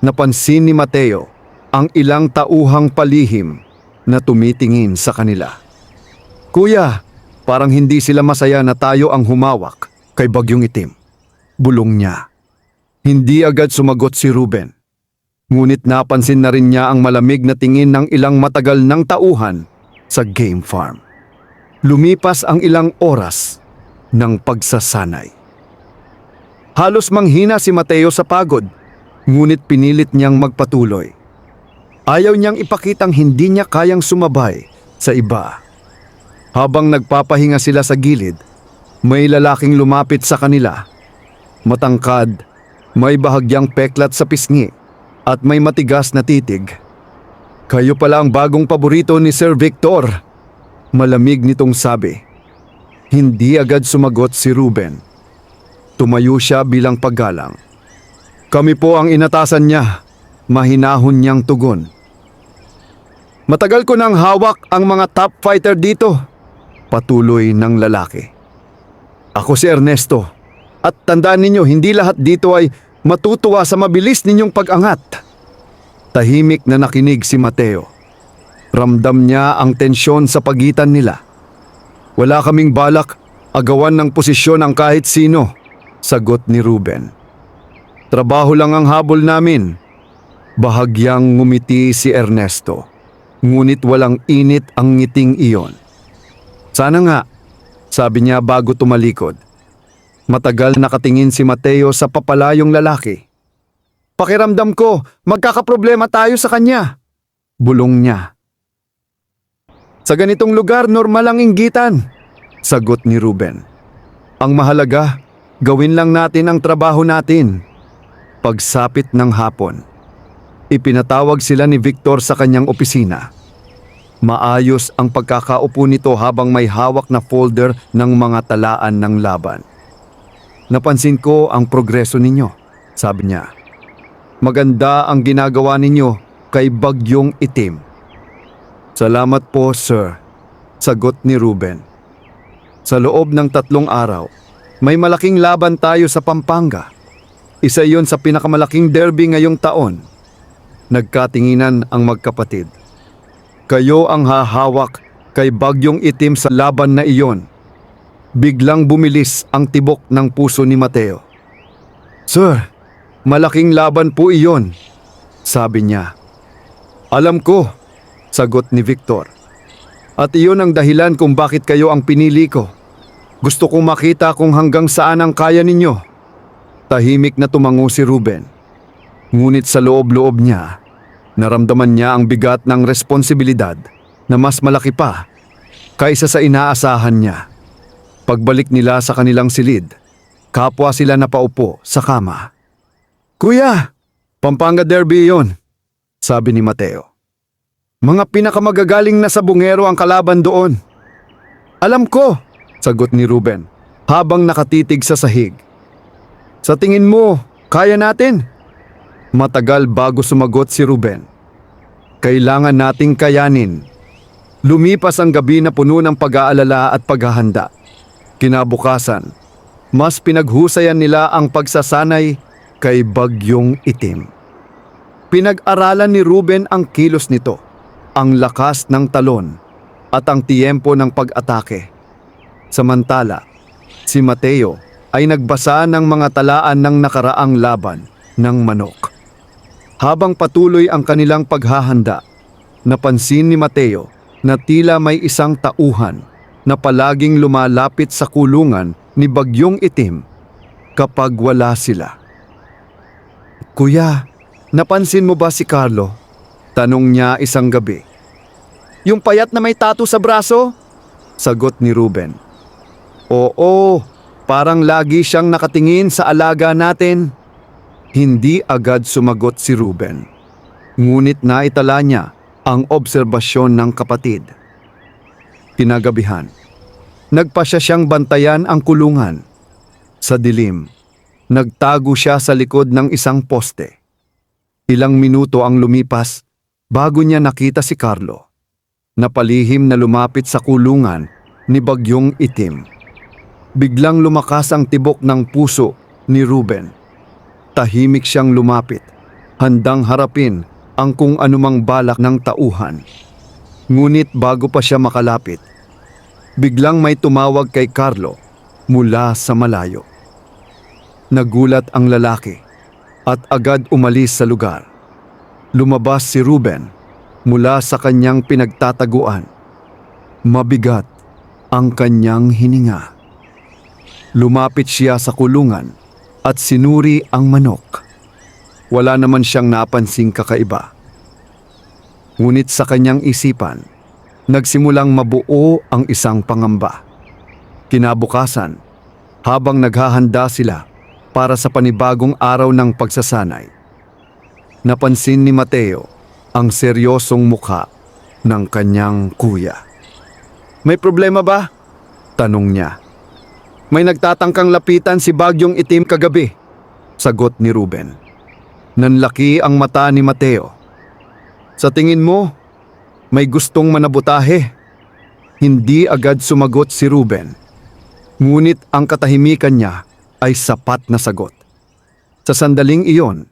napansin ni Mateo ang ilang tauhang palihim na tumitingin sa kanila. "Kuya, parang hindi sila masaya na tayo ang humawak kay Bagyong Itim," bulong niya. Hindi agad sumagot si Ruben. Ngunit napansin na rin niya ang malamig na tingin ng ilang matagal ng tauhan sa game farm. Lumipas ang ilang oras ng pagsasanay. Halos manghina si Mateo sa pagod, ngunit pinilit niyang magpatuloy. Ayaw niyang ipakitang hindi niya kayang sumabay sa iba. Habang nagpapahinga sila sa gilid, may lalaking lumapit sa kanila. Matangkad, may bahagyang peklat sa pisngi, at may matigas na titig. "Kayo pala ang bagong paborito ni Sir Victor," malamig nitong sabi. Hindi agad sumagot si Ruben. Tumayo siya bilang paggalang. "Kami po ang inatasan niya," mahinahon niyang tugon. "Matagal ko nang hawak ang mga top fighter dito," patuloy ng lalaki. "Ako si Ernesto, at tandaan ninyo hindi lahat dito ay matutuwa sa mabilis ninyong pag-angat." Tahimik na nakinig si Mateo. Ramdam niya ang tensyon sa pagitan nila. "Wala kaming balak agawan ng posisyon ang kahit sino," sagot ni Ruben. "Trabaho lang ang habol namin." Bahagyang ngumiti si Ernesto, ngunit walang init ang ngiting iyon. "Sana nga," sabi niya bago tumalikod. Matagal nakatingin si Mateo sa papalayong lalaki. "Pakiramdam ko, magkakaproblema tayo sa kanya," bulong niya. "Sa ganitong lugar, normal ang inggitan," sagot ni Ruben. "Ang mahalaga, gawin lang natin ang trabaho natin." Pagsapit ng hapon, ipinatawag sila ni Victor sa kanyang opisina. Maayos ang pagkakaupo nito habang may hawak na folder ng mga talaan ng laban. "Napansin ko ang progreso ninyo," sabi niya. "Maganda ang ginagawa ninyo kay Bagyong Itim." "Salamat po, sir," sagot ni Ruben. "Sa loob ng 3 araw, may malaking laban tayo sa Pampanga. Isa yon sa pinakamalaking derby ngayong taon." Nagkatinginan ang magkapatid. "Kayo ang hahawak kay Bagyong Itim sa laban na iyon." Biglang bumilis ang tibok ng puso ni Mateo. "Sir, malaking laban po iyon," sabi niya. "Alam ko," sagot ni Victor. "At iyon ang dahilan kung bakit kayo ang pinili ko. Gusto kong makita kung hanggang saan ang kaya ninyo." Tahimik na tumango si Ruben. Ngunit sa loob-loob niya, naramdaman niya ang bigat ng responsibilidad na mas malaki pa kaysa sa inaasahan niya. Pagbalik nila sa kanilang silid, kapwa sila napaupo sa kama. "Kuya, Pampanga Derby yon," sabi ni Mateo. "Mga pinakamagagaling na sabungero ang kalaban doon." "Alam ko," sagot ni Ruben habang nakatitig sa sahig. "Sa tingin mo, kaya natin?" Matagal bago sumagot si Ruben. "Kailangan nating kayanin." Lumipas ang gabi na puno ng pag-aalala at paghahanda. Kinabukasan, mas pinaghusayan nila ang pagsasanay kay Bagyong Itim. Pinag-aralan ni Ruben ang kilos nito, ang lakas ng talon at ang tiyempo ng pag-atake. Samantala, si Mateo ay nagbasa ng mga talaan ng nakaraang laban ng manok. Habang patuloy ang kanilang paghahanda, napansin ni Mateo na tila may isang tauhan na palaging lumalapit sa kulungan ni Bagyong Itim kapag wala sila. "Kuya, napansin mo ba si Carlo?" tanong niya isang gabi. "Yung payat na may tattoo sa braso?" sagot ni Ruben. "Oo, parang lagi siyang nakatingin sa alaga natin." Hindi agad sumagot si Ruben. Ngunit naitala niya ang obserbasyon ng kapatid. Kinagabihan, nagpasya siyang bantayan ang kulungan. Sa dilim, nagtago siya sa likod ng isang poste. Ilang minuto ang lumipas bago niya nakita si Carlo, na palihim na lumapit sa kulungan ni Bagyong Itim. Biglang lumakas ang tibok ng puso ni Ruben. Tahimik siyang lumapit, handang harapin ang kung anumang balak ng tauhan. Ngunit bago pa siya makalapit, biglang may tumawag kay Carlo mula sa malayo. Nagulat ang lalaki at agad umalis sa lugar. Lumabas si Ruben mula sa kanyang pinagtataguan. Mabigat ang kanyang hininga. Lumapit siya sa kulungan at sinuri ang manok. Wala naman siyang napansing kakaiba. Ngunit sa kanyang isipan, nagsimulang mabuo ang isang pangamba. Kinabukasan, habang naghahanda sila para sa panibagong araw ng pagsasanay, napansin ni Mateo ang seryosong mukha ng kanyang kuya. "May problema ba?" tanong niya. "May nagtatangkang lapitan si Bagyong Itim kagabi," sagot ni Ruben. Nanlaki ang mata ni Mateo. "Sa tingin mo, may gustong manabutahe?" Hindi agad sumagot si Ruben. Ngunit ang katahimikan niya ay sapat na sagot. Sa sandaling iyon,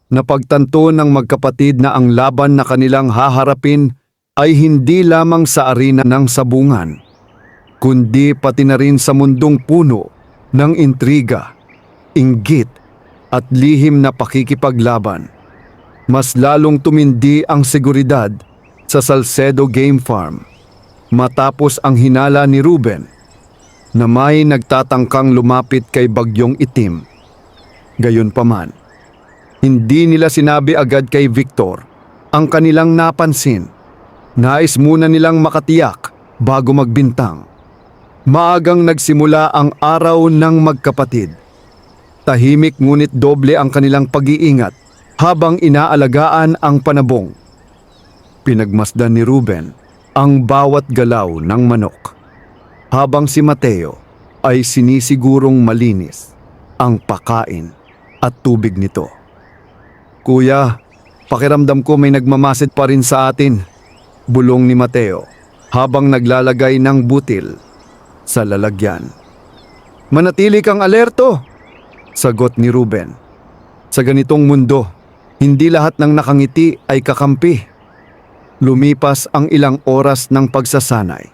napagtanto ng magkapatid na ang laban na kanilang haharapin ay hindi lamang sa arena ng sabungan, kundi pati na rin sa mundong puno ng intriga, inggit at lihim na pakikipaglaban. Mas lalong tumindi ang seguridad sa Salcedo Game Farm matapos ang hinala ni Ruben na may nagtatangkang lumapit kay Bagyong Itim. Gayunpaman, hindi nila sinabi agad kay Victor ang kanilang napansin. Nais muna nilang makatiyak bago magbintang. Maagang nagsimula ang araw ng magkapatid. Tahimik ngunit doble ang kanilang pag-iingat habang inaalagaan ang panabong. Pinagmasdan ni Ruben ang bawat galaw ng manok, habang si Mateo ay sinisigurong malinis ang pakain at tubig nito. "Kuya, pakiramdam ko may nagmamasid pa rin sa atin," bulong ni Mateo habang naglalagay ng butil sa lalagyan. "Manatili kang alerto," sagot ni Ruben. "Sa ganitong mundo, hindi lahat ng nakangiti ay kakampi." Lumipas ang ilang oras ng pagsasanay.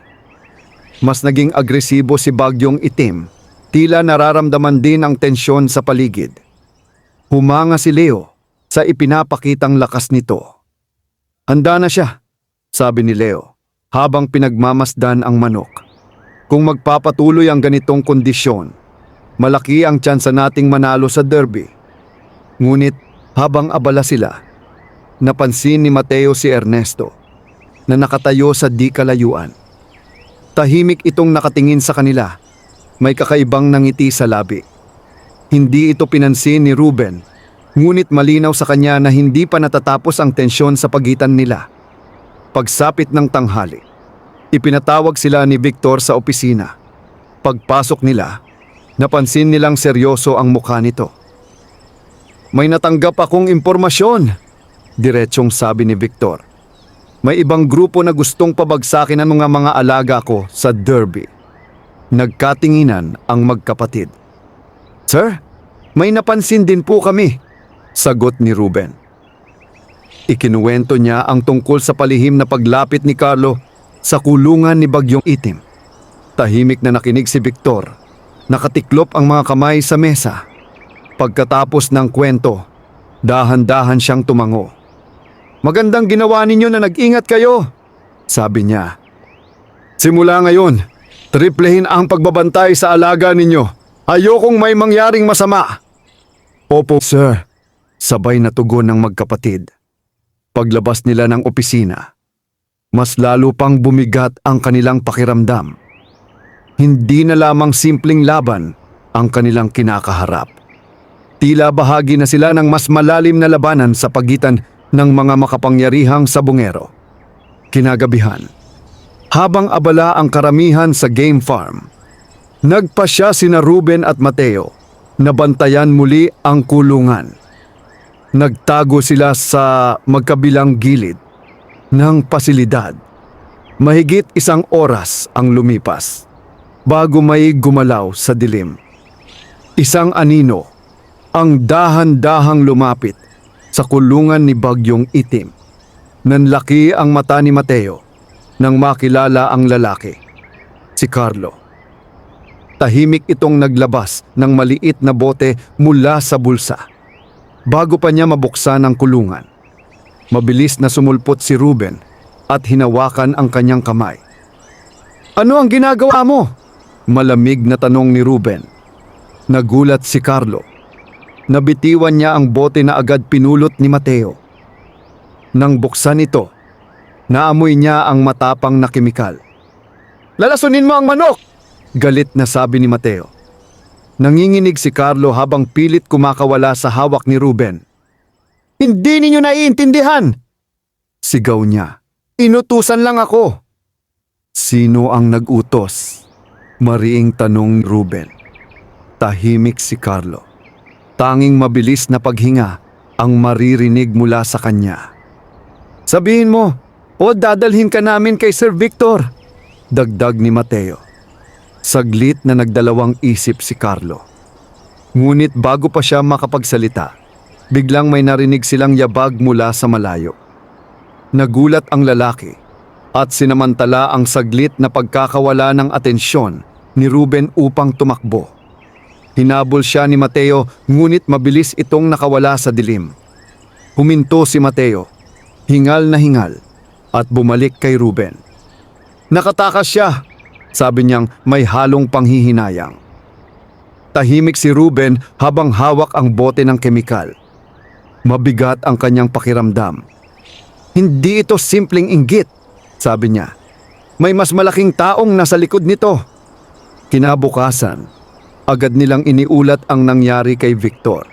Mas naging agresibo si Bagyong Itim, tila nararamdaman din ang tensyon sa paligid. Humanga si Leo sa ipinapakitang lakas nito. "Handa na siya," sabi ni Leo habang pinagmamasdan ang manok. "Kung magpapatuloy ang ganitong kondisyon, malaki ang tsansa nating manalo sa derby." Ngunit habang abala sila, napansin ni Mateo si Ernesto na nakatayo sa di kalayuan. Tahimik itong nakatingin sa kanila, may kakaibang nangiti sa labi. Hindi ito pinansin ni Ruben, ngunit malinaw sa kanya na hindi pa natatapos ang tensyon sa pagitan nila. Pagsapit ng tanghali, ipinatawag sila ni Victor sa opisina. Pagpasok nila, napansin nilang seryoso ang mukha nito. "May natanggap akong impormasyon," diretsong sabi ni Victor. "May ibang grupo na gustong pabagsakin ang mga alaga ko sa derby." Nagkatinginan ang magkapatid. "Sir, may napansin din po kami," sagot ni Ruben. Ikinuwento niya ang tungkol sa palihim na paglapit ni Carlo sa kulungan ni Bagyong Itim. Tahimik na nakinig si Victor. Nakatiklop ang mga kamay sa mesa. Pagkatapos ng kwento, dahan-dahan siyang tumango. "Magandang ginawa ninyo na nag-ingat kayo," sabi niya. "Simula ngayon, triplehin ang pagbabantay sa alaga ninyo. Ayokong may mangyaring masama." "Opo, sir," sabay na tugon ng magkapatid. Paglabas nila ng opisina, mas lalo pang bumigat ang kanilang pakiramdam. Hindi na lamang simpleng laban ang kanilang kinakaharap. Tila bahagi na sila ng mas malalim na labanan sa pagitan ng mga makapangyarihang sabungero. Kinagabihan, habang abala ang karamihan sa game farm, nagpasya sina Ruben at Mateo na bantayan muli ang kulungan. Nagtago sila sa magkabilang gilid ng pasilidad. Mahigit 1 oras ang lumipas bago may gumalaw sa dilim. Isang anino ang dahan-dahang lumapit sa kulungan ni Bagyong Itim. Nanlaki ang mata ni Mateo nang makilala ang lalaki, si Carlo. Tahimik itong naglabas ng maliit na bote mula sa bulsa. Bago pa niya mabuksan ang kulungan, mabilis na sumulpot si Ruben at hinawakan ang kanyang kamay. "Ano ang ginagawa mo?" Malamig na tanong ni Ruben. Nagulat si Carlo. Nabitiwan niya ang bote na agad pinulot ni Mateo. Nang buksan ito, naamoy niya ang matapang na kemikal. "Lalasunin mo ang manok!" galit na sabi ni Mateo. Nanginginig si Carlo habang pilit kumakawala sa hawak ni Ruben. "Hindi ninyo naiintindihan!" sigaw niya. "Inutusan lang ako." "Sino ang nag-utos?" mariing tanong ni Ruben. Tahimik si Carlo. Tanging mabilis na paghinga ang maririnig mula sa kanya. "Sabihin mo, o dadalhin ka namin kay Sir Victor," dagdag ni Mateo. Saglit na nagdalawang isip si Carlo. Ngunit bago pa siya makapagsalita, biglang may narinig silang yabag mula sa malayo. Nagulat ang lalaki at sinamantala ang saglit na pagkakawala ng atensyon ni Ruben upang tumakbo. Hinabol siya ni Mateo ngunit mabilis itong nakawala sa dilim. Huminto si Mateo, hingal na hingal, at bumalik kay Ruben. "Nakatakas siya," sabi niyang may halong panghihinayang. Tahimik si Ruben habang hawak ang bote ng kemikal. Mabigat ang kanyang pakiramdam. "Hindi ito simpleng inggit," sabi niya. "May mas malaking taong nasa likod nito." Kinabukasan, agad nilang iniulat ang nangyari kay Victor.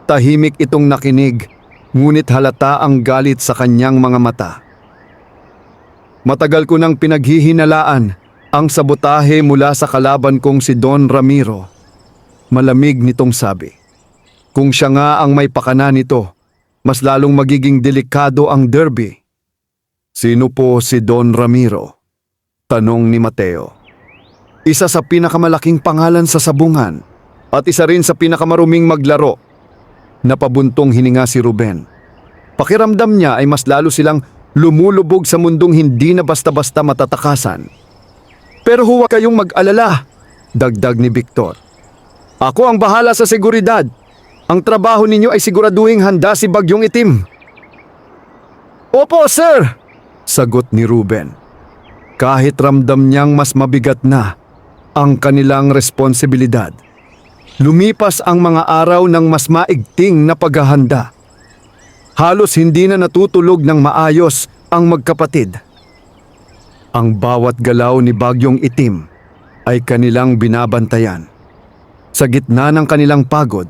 Tahimik itong nakinig, ngunit halata ang galit sa kanyang mga mata. "Matagal ko nang pinaghihinalaan ang sabotahe mula sa kalaban kong si Don Ramiro," malamig nitong sabi. "Kung siya nga ang may pakana nito, mas lalong magiging delikado ang derby." "Sino po si Don Ramiro?" tanong ni Mateo. "Isa sa pinakamalaking pangalan sa sabungan at isa rin sa pinakamaruming maglaro." Napabuntong hininga si Ruben. Pakiramdam niya ay mas lalo silang lumulubog sa mundong hindi na basta-basta matatakasan. "Pero huwag kayong mag-alala," dagdag ni Victor. "Ako ang bahala sa seguridad. Ang trabaho ninyo ay siguraduhing handa si Bagyong Itim." "Opo, sir!" sagot ni Ruben. Kahit ramdam niyang mas mabigat na ang kanilang responsibilidad, lumipas ang mga araw ng mas maigting na paghahanda. Halos hindi na natutulog ng maayos ang magkapatid. Ang bawat galaw ni Bagyong Itim ay kanilang binabantayan. Sa gitna ng kanilang pagod,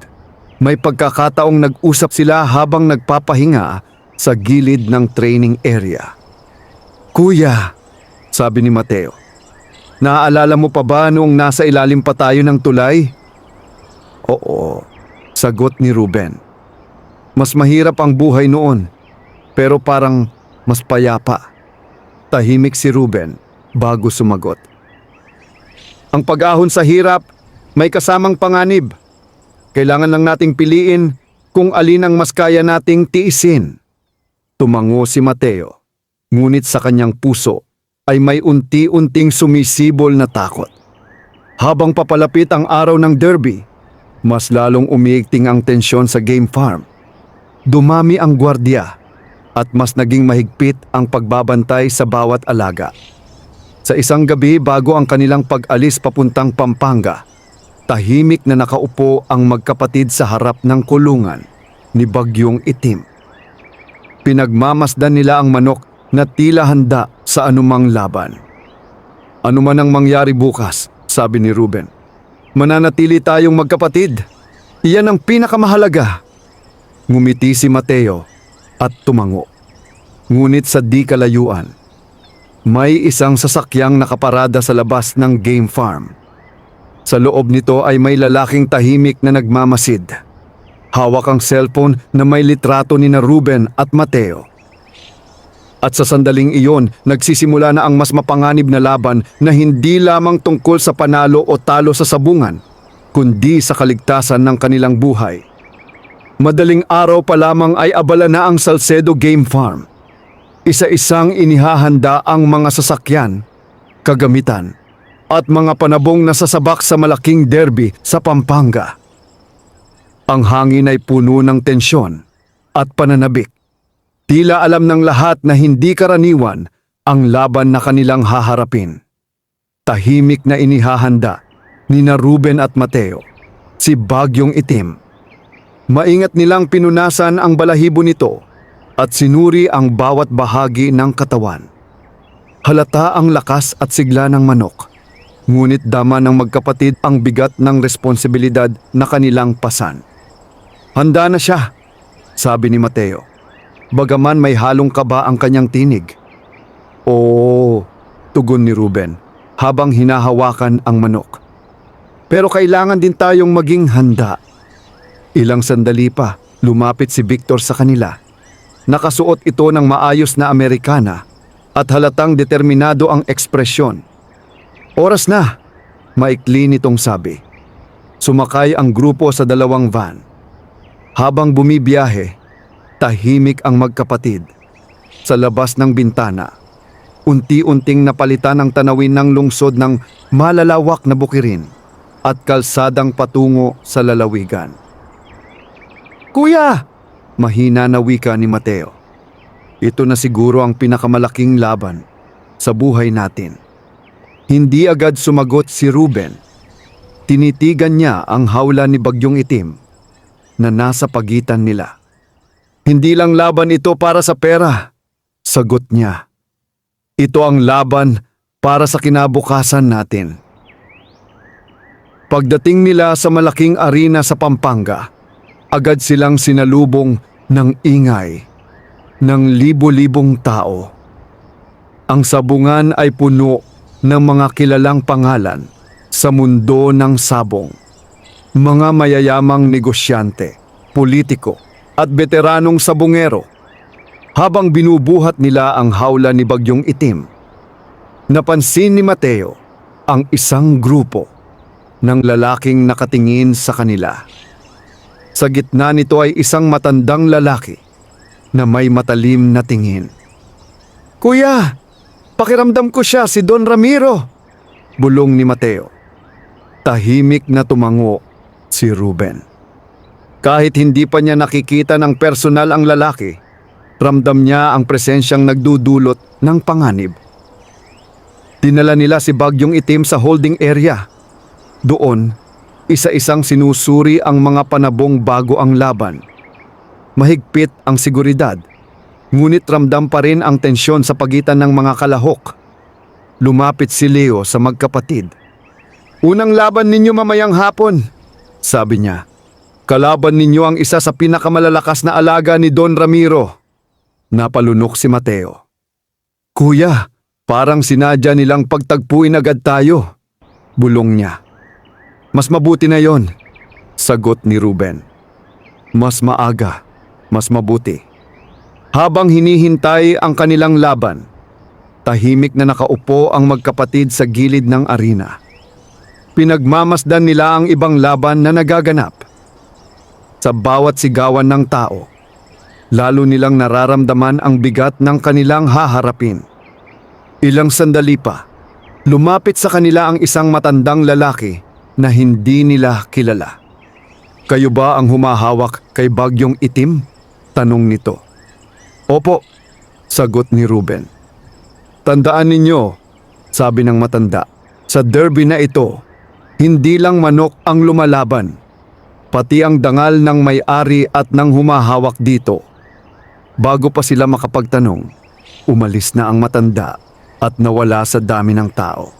may pagkakataong nag-usap sila habang nagpapahinga sa gilid ng training area. "Kuya," sabi ni Mateo, "naaalala mo pa ba noong nasa ilalim pa tayo ng tulay?" "Oo," sagot ni Ruben. "Mas mahirap ang buhay noon, pero parang mas payapa." Tahimik si Ruben bago sumagot. "Ang pag-ahon sa hirap may kasamang panganib. Kailangan lang nating piliin kung alin ang mas kaya nating tiisin." Tumango si Mateo, ngunit sa kanyang puso ay may unti-unting sumisibol na takot. Habang papalapit ang araw ng derby, mas lalong umiigting ang tensyon sa game farm. Dumami ang gwardiya at mas naging mahigpit ang pagbabantay sa bawat alaga. Sa isang gabi bago ang kanilang pag-alis papuntang Pampanga, tahimik na nakaupo ang magkapatid sa harap ng kulungan ni Bagyong Itim. Pinagmamasdan nila ang manok na tila handa sa anumang laban. Ano man ang mangyari bukas, sabi ni Ruben, mananatili tayong magkapatid. Iyan ang pinakamahalaga. Ngumiti si Mateo at tumango. Ngunit sa di kalayuan, may isang sasakyang nakaparada sa labas ng game farm. Sa loob nito ay may lalaking tahimik na nagmamasid. Hawak ang cellphone na may litrato ni na Ruben at Mateo. At sa sandaling iyon, nagsisimula na ang mas mapanganib na laban na hindi lamang tungkol sa panalo o talo sa sabungan, kundi sa kaligtasan ng kanilang buhay. Madaling araw pa lamang ay abala na ang Salcedo Game Farm. Isa-isang inihahanda ang mga sasakyan, kagamitan, at mga panabong na sasabak sa malaking derby sa Pampanga. Ang hangin ay puno ng tensyon at pananabik. Tila alam ng lahat na hindi karaniwan ang laban na kanilang haharapin. Tahimik na inihahanda ni na Ruben at Mateo, si Bagyong Itim. Maingat nilang pinunasan ang balahibo nito at sinuri ang bawat bahagi ng katawan. Halata ang lakas at sigla ng manok, ngunit dama ng magkapatid ang bigat ng responsibilidad na kanilang pasan. Handa na siya, sabi ni Mateo. Bagaman may halong kaba ang kanyang tinig. Oo, tugon ni Ruben habang hinahawakan ang manok. Pero kailangan din tayong maging handa. Ilang sandali pa, lumapit si Victor sa kanila. Nakasuot ito ng maayos na Amerikana at halatang determinado ang ekspresyon. Oras na, maikli nitong sabi. Sumakay ang grupo sa dalawang van. Habang bumibiyahe, tahimik ang magkapatid. Sa labas ng bintana, unti-unting napalitan ang tanawin ng lungsod ng malalawak na bukirin at kalsadang patungo sa lalawigan. Kuya! Mahina na wika ni Mateo. Ito na siguro ang pinakamalaking laban sa buhay natin. Hindi agad sumagot si Ruben. Tinitigan niya ang hawla ni Bagyong Itim na nasa pagitan nila. Hindi lang laban ito para sa pera, sagot niya. Ito ang laban para sa kinabukasan natin. Pagdating nila sa malaking arena sa Pampanga, agad silang sinalubong ng ingay ng libo-libong tao. Ang sabungan ay puno ng mga kilalang pangalan sa mundo ng sabong. Mga mayayamang negosyante, politiko at veteranong sabungero. Habang binubuhat nila ang hawla ni Bagyong Itim, napansin ni Mateo ang isang grupo ng lalaking nakatingin sa kanila. Sa gitna nito ay isang matandang lalaki na may matalim na tingin. Kuya, pakiramdam ko siya, si Don Ramiro, bulong ni Mateo. Tahimik na tumango si Ruben. Kahit hindi pa niya nakikita ng personal ang lalaki, ramdam niya ang presensyang nagdudulot ng panganib. Dinala nila si Bagyong Itim sa holding area. Doon, isa-isang sinusuri ang mga panabong bago ang laban. Mahigpit ang seguridad, ngunit ramdam pa rin ang tensyon sa pagitan ng mga kalahok. Lumapit si Leo sa magkapatid. Unang laban ninyo mamayang hapon, sabi niya. Kalaban ninyo ang isa sa pinakamalalakas na alaga ni Don Ramiro. Napalunok si Mateo. Kuya, parang sinadya nilang pagtagpuin agad tayo, bulong niya. Mas mabuti na yon, sagot ni Ruben. Mas maaga, mas mabuti. Habang hinihintay ang kanilang laban, tahimik na nakaupo ang magkapatid sa gilid ng arena. Pinagmamasdan nila ang ibang laban na nagaganap. Sa bawat sigawan ng tao, Lalo nilang nararamdaman ang bigat ng kanilang haharapin. Ilang sandali pa, lumapit sa kanila ang isang matandang lalaki na hindi nila kilala. "Kayo ba ang humahawak kay Bagyong Itim?" tanong nito. "Opo," sagot ni Ruben. "Tandaan ninyo," sabi ng matanda, "sa derby na ito, hindi lang manok ang lumalaban, pati ang dangal ng may-ari at ng humahawak dito." Bago pa sila makapagtanong, umalis na ang matanda at nawala sa dami ng tao.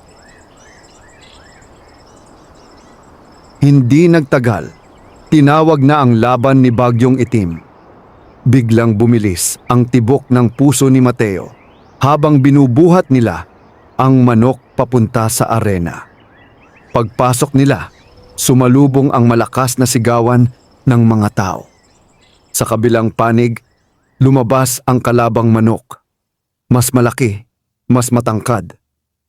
Hindi nagtagal, tinawag na ang laban ni Bagyong Itim. Biglang bumilis ang tibok ng puso ni Mateo habang binubuhat nila ang manok papunta sa arena. Pagpasok nila, sumalubong ang malakas na sigawan ng mga tao. Sa kabilang panig, lumabas ang kalabang manok. Mas malaki, mas matangkad,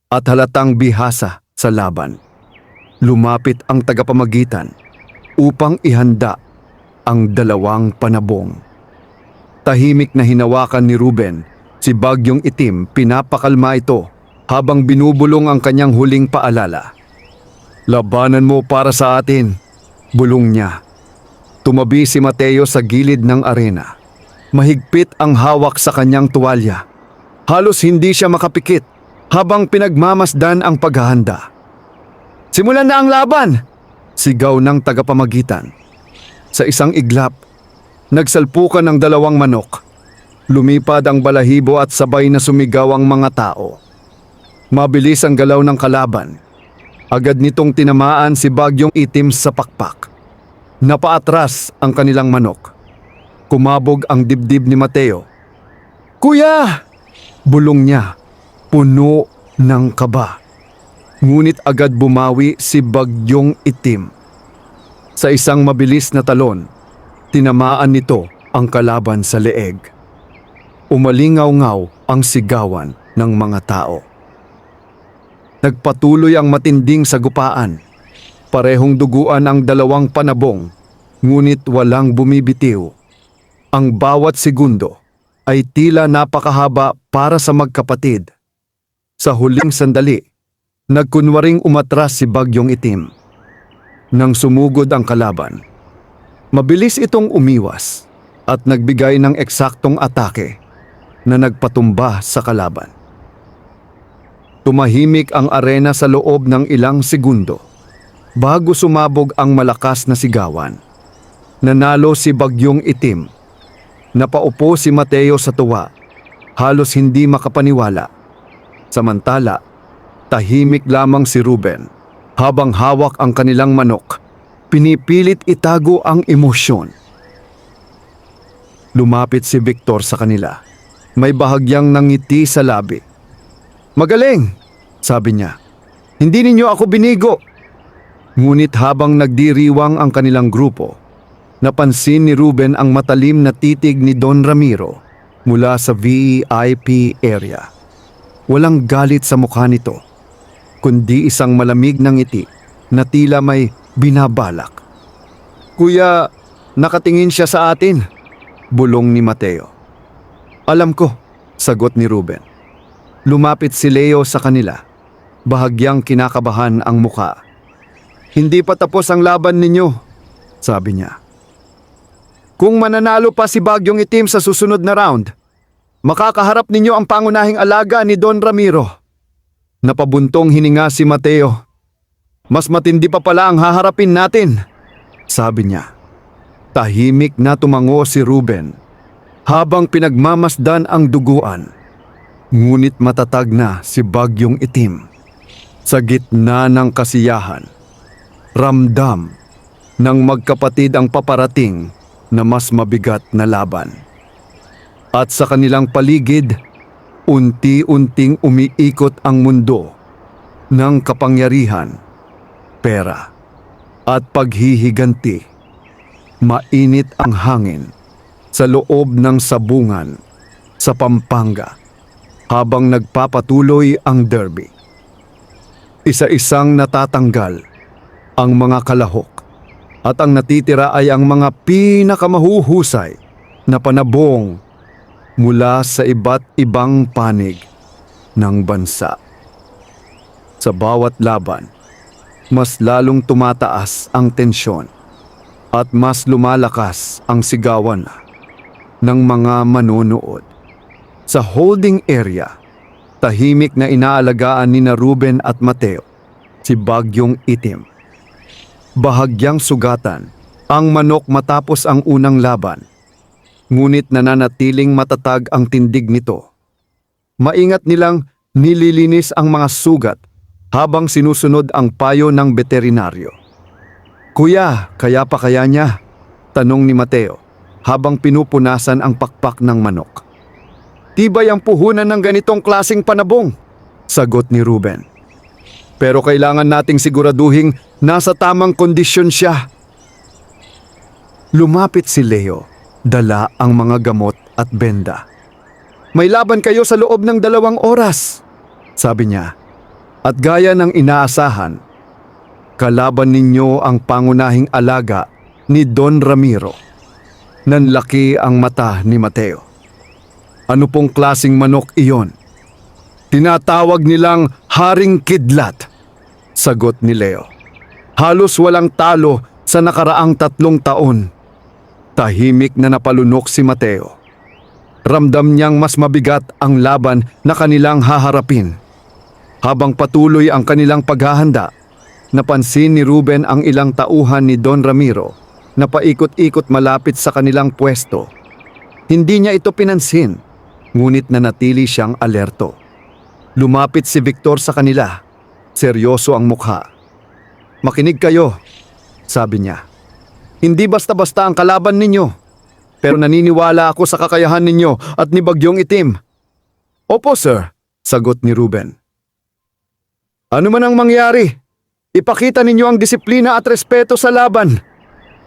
at halatang bihasa sa laban. Lumapit ang tagapamagitan upang ihanda ang dalawang panabong. Tahimik na hinawakan ni Ruben si Bagyong Itim, pinapakalma ito habang binubulong ang kanyang huling paalala. "Labanan mo para sa atin," bulong niya. Tumabi si Mateo sa gilid ng arena. Mahigpit ang hawak sa kanyang tuwalya. Halos hindi siya makapikit habang pinagmamasdan ang paghahanda. "Simulan na ang laban!" sigaw ng tagapamagitan. Sa isang iglap, nagsalpukan ang dalawang manok. Lumipad ang balahibo at sabay na sumigaw ang mga tao. Mabilis ang galaw ng kalaban. Agad nitong tinamaan si Bagyong Itim sa pakpak. Napaatras ang kanilang manok. Kumabog ang dibdib ni Mateo. "Kuya!" bulong niya, puno ng kaba. Ngunit agad bumawi si Bagyong Itim. Sa isang mabilis na talon, tinamaan nito ang kalaban sa leeg. Umalingaw-ngaw ang sigawan ng mga tao. Nagpatuloy ang matinding sagupaan. Parehong duguan ang dalawang panabong, ngunit walang bumibitiw. Ang bawat segundo ay tila napakahaba para sa magkapatid. Sa huling sandali, nagkunwaring umatras si Bagyong Itim. Nang sumugod ang kalaban, mabilis itong umiwas at nagbigay ng eksaktong atake na nagpatumba sa kalaban. Tumahimik ang arena sa loob ng ilang segundo bago sumabog ang malakas na sigawan. Nanalo si Bagyong Itim. Napaupo si Mateo sa tuwa, halos hindi makapaniwala. Samantala, tahimik lamang si Ruben. Habang hawak ang kanilang manok, pinipilit itago ang emosyon. Lumapit si Victor sa kanila. May bahagyang nangiti sa labi. "Magaling," sabi niya. "Hindi ninyo ako binigo." Ngunit habang nagdiriwang ang kanilang grupo, napansin ni Ruben ang matalim na titig ni Don Ramiro mula sa VIP area. Walang galit sa mukha nito, kundi isang malamig na ngiti na tila may binabalak. "Kuya, nakatingin siya sa atin," bulong ni Mateo. "Alam ko," sagot ni Ruben. Lumapit si Leo sa kanila. Bahagyang kinakabahan ang muka. "Hindi pa tapos ang laban ninyo," sabi niya. "Kung mananalo pa si Bagyong Itim sa susunod na round, makakaharap ninyo ang pangunahing alaga ni Don Ramiro." Napabuntong hininga si Mateo. "Mas matindi pa pala ang haharapin natin," sabi niya. Tahimik na tumango si Ruben habang pinagmamasdan ang duguan. Ngunit matatag na si Bagyong Itim. Sa gitna ng kasiyahan, ramdam ng magkapatid ang paparating na mas mabigat na laban. At sa kanilang paligid, unti-unting umiikot ang mundo ng kapangyarihan, pera, at paghihiganti. Mainit ang hangin sa loob ng sabungan sa Pampanga habang nagpapatuloy ang derby. Isa-isang natatanggal ang mga kalahok at ang natitira ay ang mga pinakamahuhusay na panabong mula sa iba't ibang panig ng bansa. Sa bawat laban, mas lalong tumataas ang tensyon at mas lumalakas ang sigawan ng mga manonood. Sa holding area, tahimik na inaalagaan ni Ruben at Mateo si Bagyong Itim. Bahagyang sugatan ang manok matapos ang unang laban, ngunit nananatiling matatag ang tindig nito. Maingat nilang nililinis ang mga sugat habang sinusunod ang payo ng veterinaryo. "Kuya, kaya pa kaya niya?" tanong ni Mateo habang pinupunasan ang pakpak ng manok. "Tibay ang puhunan ng ganitong klaseng panabong," sagot ni Ruben. "Pero kailangan nating siguraduhing nasa tamang kondisyon siya." Lumapit si Leo, dala ang mga gamot at benda. "May laban kayo sa loob ng 2 oras," sabi niya. At gaya ng inaasahan, kalaban ninyo ang pangunahing alaga ni Don Ramiro. Nanlaki ang mata ni Mateo. "Ano pong klaseng manok iyon?" "Tinatawag nilang Haring Kidlat," sagot ni Leo. "Halos walang talo sa nakaraang 3 taon. Tahimik na napalunok si Mateo. Ramdam niyang mas mabigat ang laban na kanilang haharapin. Habang patuloy ang kanilang paghahanda, napansin ni Ruben ang ilang tauhan ni Don Ramiro na paikot-ikot malapit sa kanilang pwesto. Hindi niya ito pinansin, ngunit nanatili siyang alerto. Lumapit si Victor sa kanila. Seryoso ang mukha. "Makinig kayo," sabi niya. "Hindi basta-basta ang kalaban ninyo, pero naniniwala ako sa kakayahan ninyo at ni Bagyong Itim." "Opo, sir," sagot ni Ruben. "Ano man ang mangyari, ipakita ninyo ang disiplina at respeto sa laban,"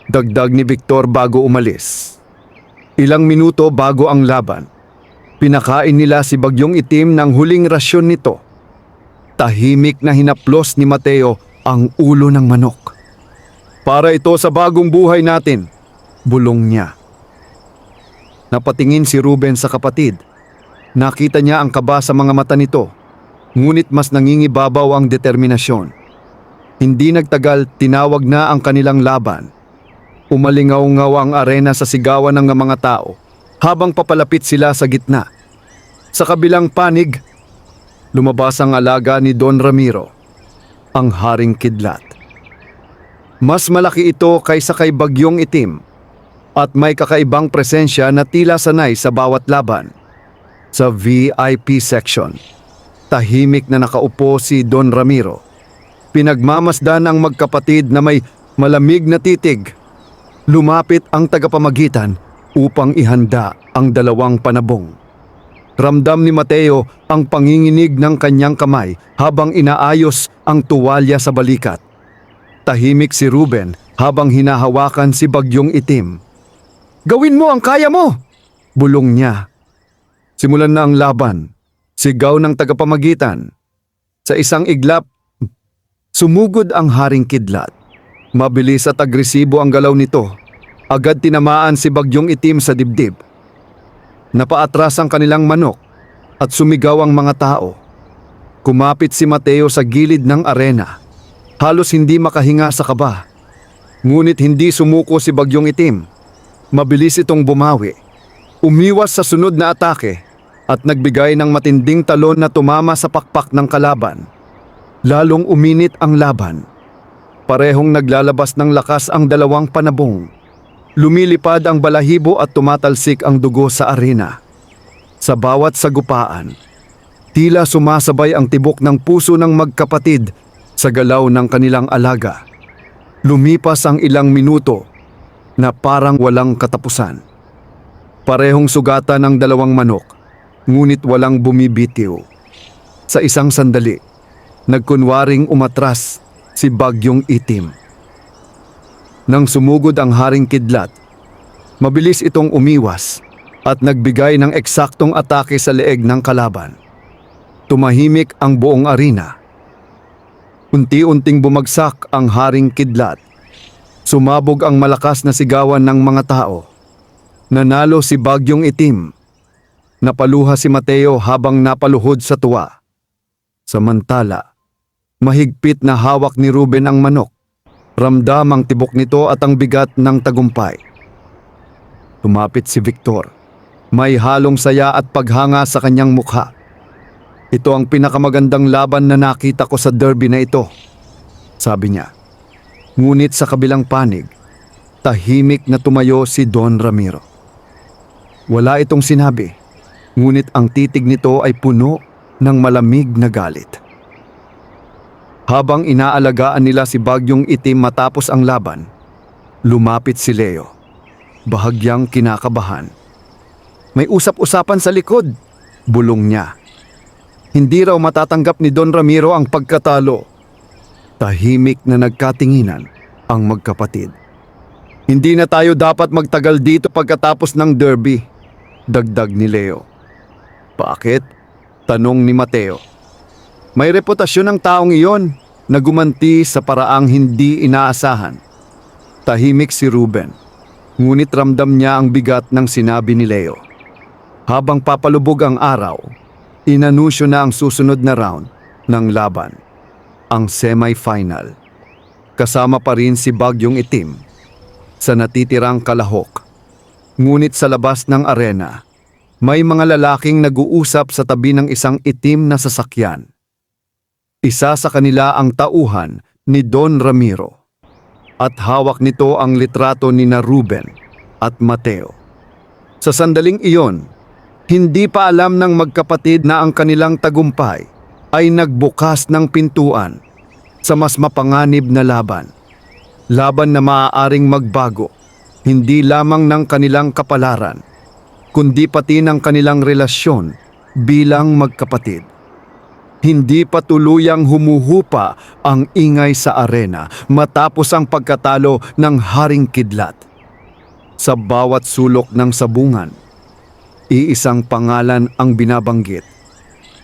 dagdag ni Victor bago umalis. Ilang minuto bago ang laban, pinakain nila si Bagyong Itim ng huling rasyon nito. Tahimik na hinaplos ni Mateo ang ulo ng manok. "Para ito sa bagong buhay natin," bulong niya. Napatingin si Ruben sa kapatid. Nakita niya ang kaba sa mga mata nito, ngunit mas nangingibabaw ang determinasyon. Hindi nagtagal, tinawag na ang kanilang laban. Umalingaw-ngaw ang arena sa sigawan ng mga tao habang papalapit sila sa gitna. Sa kabilang panig, lumabas ang alaga ni Don Ramiro, ang Haring Kidlat. Mas malaki ito kaysa kay Bagyong Itim at may kakaibang presensya na tila sanay sa bawat laban. Sa VIP section, tahimik na nakaupo si Don Ramiro. Pinagmamasdan ang magkapatid na may malamig na titig. Lumapit ang tagapamagitan upang ihanda ang 2 panabong. Ramdam ni Mateo ang panginginig ng kanyang kamay habang inaayos ang tuwalya sa balikat. Tahimik si Ruben habang hinahawakan si Bagyong Itim. "Gawin mo ang kaya mo!" bulong niya. Simulan na ang laban. Sigaw ng tagapamagitan. Sa isang iglap, sumugod ang Haring Kidlat. Mabilis at agresibo ang galaw nito. Agad tinamaan si Bagyong Itim sa dibdib. Napaatras ang kanilang manok at sumigaw ang mga tao. Kumapit si Mateo sa gilid ng arena. Halos hindi makahinga sa kaba. Ngunit hindi sumuko si Bagyong Itim. Mabilis itong bumawi. Umiwas sa sunod na atake at nagbigay ng matinding talon na tumama sa pakpak ng kalaban. Lalong uminit ang laban. Parehong naglalabas ng lakas ang 2 panabong. Lumilipad ang balahibo at tumatalsik ang dugo sa arena. Sa bawat sagupaan, tila sumasabay ang tibok ng puso ng magkapatid sa galaw ng kanilang alaga. Lumipas ang ilang minuto na parang walang katapusan. Parehong sugatan ng 2 manok, ngunit walang bumibitiw. Sa isang sandali, nagkunwaring umatras si Bagyong Itim. Nang sumugod ang Haring Kidlat, mabilis itong umiwas at nagbigay ng eksaktong atake sa leeg ng kalaban. Tumahimik ang buong arena. Unti-unting bumagsak ang Haring Kidlat. Sumabog ang malakas na sigawan ng mga tao. Nanalo si Bagyong Itim. Napaluha si Mateo habang napaluhod sa tuwa. Samantala, mahigpit na hawak ni Ruben ang manok. Ramdam ang tibok nito at ang bigat ng tagumpay. Tumapit si Victor. May halong saya at paghanga sa kanyang mukha. Ito ang pinakamagandang laban na nakita ko sa derby na ito, sabi niya. Ngunit sa kabilang panig, tahimik na tumayo si Don Ramiro. Wala itong sinabi, ngunit ang titig nito ay puno ng malamig na galit. Habang inaalagaan nila si Bagyong Itim matapos ang laban, lumapit si Leo, bahagyang kinakabahan. May usap-usapan sa likod, bulong niya. Hindi raw matatanggap ni Don Ramiro ang pagkatalo. Tahimik na nagkatinginan ang magkapatid. Hindi na tayo dapat magtagal dito pagkatapos ng derby, dagdag ni Leo. Bakit? Tanong ni Mateo. May reputasyon ng taong iyon na gumanti sa paraang hindi inaasahan. Tahimik si Ruben, ngunit ramdam niya ang bigat ng sinabi ni Leo. Habang papalubog ang araw, inanunsyo na ang susunod na round ng laban, ang semi-final. Kasama pa rin si Bagyong Itim sa natitirang kalahok. Ngunit sa labas ng arena, may mga lalaking nag-uusap sa tabi ng isang itim na sasakyan. Isa sa kanila ang tauhan ni Don Ramiro at hawak nito ang litrato ni na Ruben at Mateo. Sa sandaling iyon, hindi pa alam ng magkapatid na ang kanilang tagumpay ay nagbukas ng pintuan sa mas mapanganib na laban. Laban na maaaring magbago, hindi lamang ng kanilang kapalaran, kundi pati ng kanilang relasyon bilang magkapatid. Hindi pa tuluyang humuhupa ang ingay sa arena matapos ang pagkatalo ng Haring Kidlat. Sa bawat sulok ng sabungan, iisang pangalan ang binabanggit,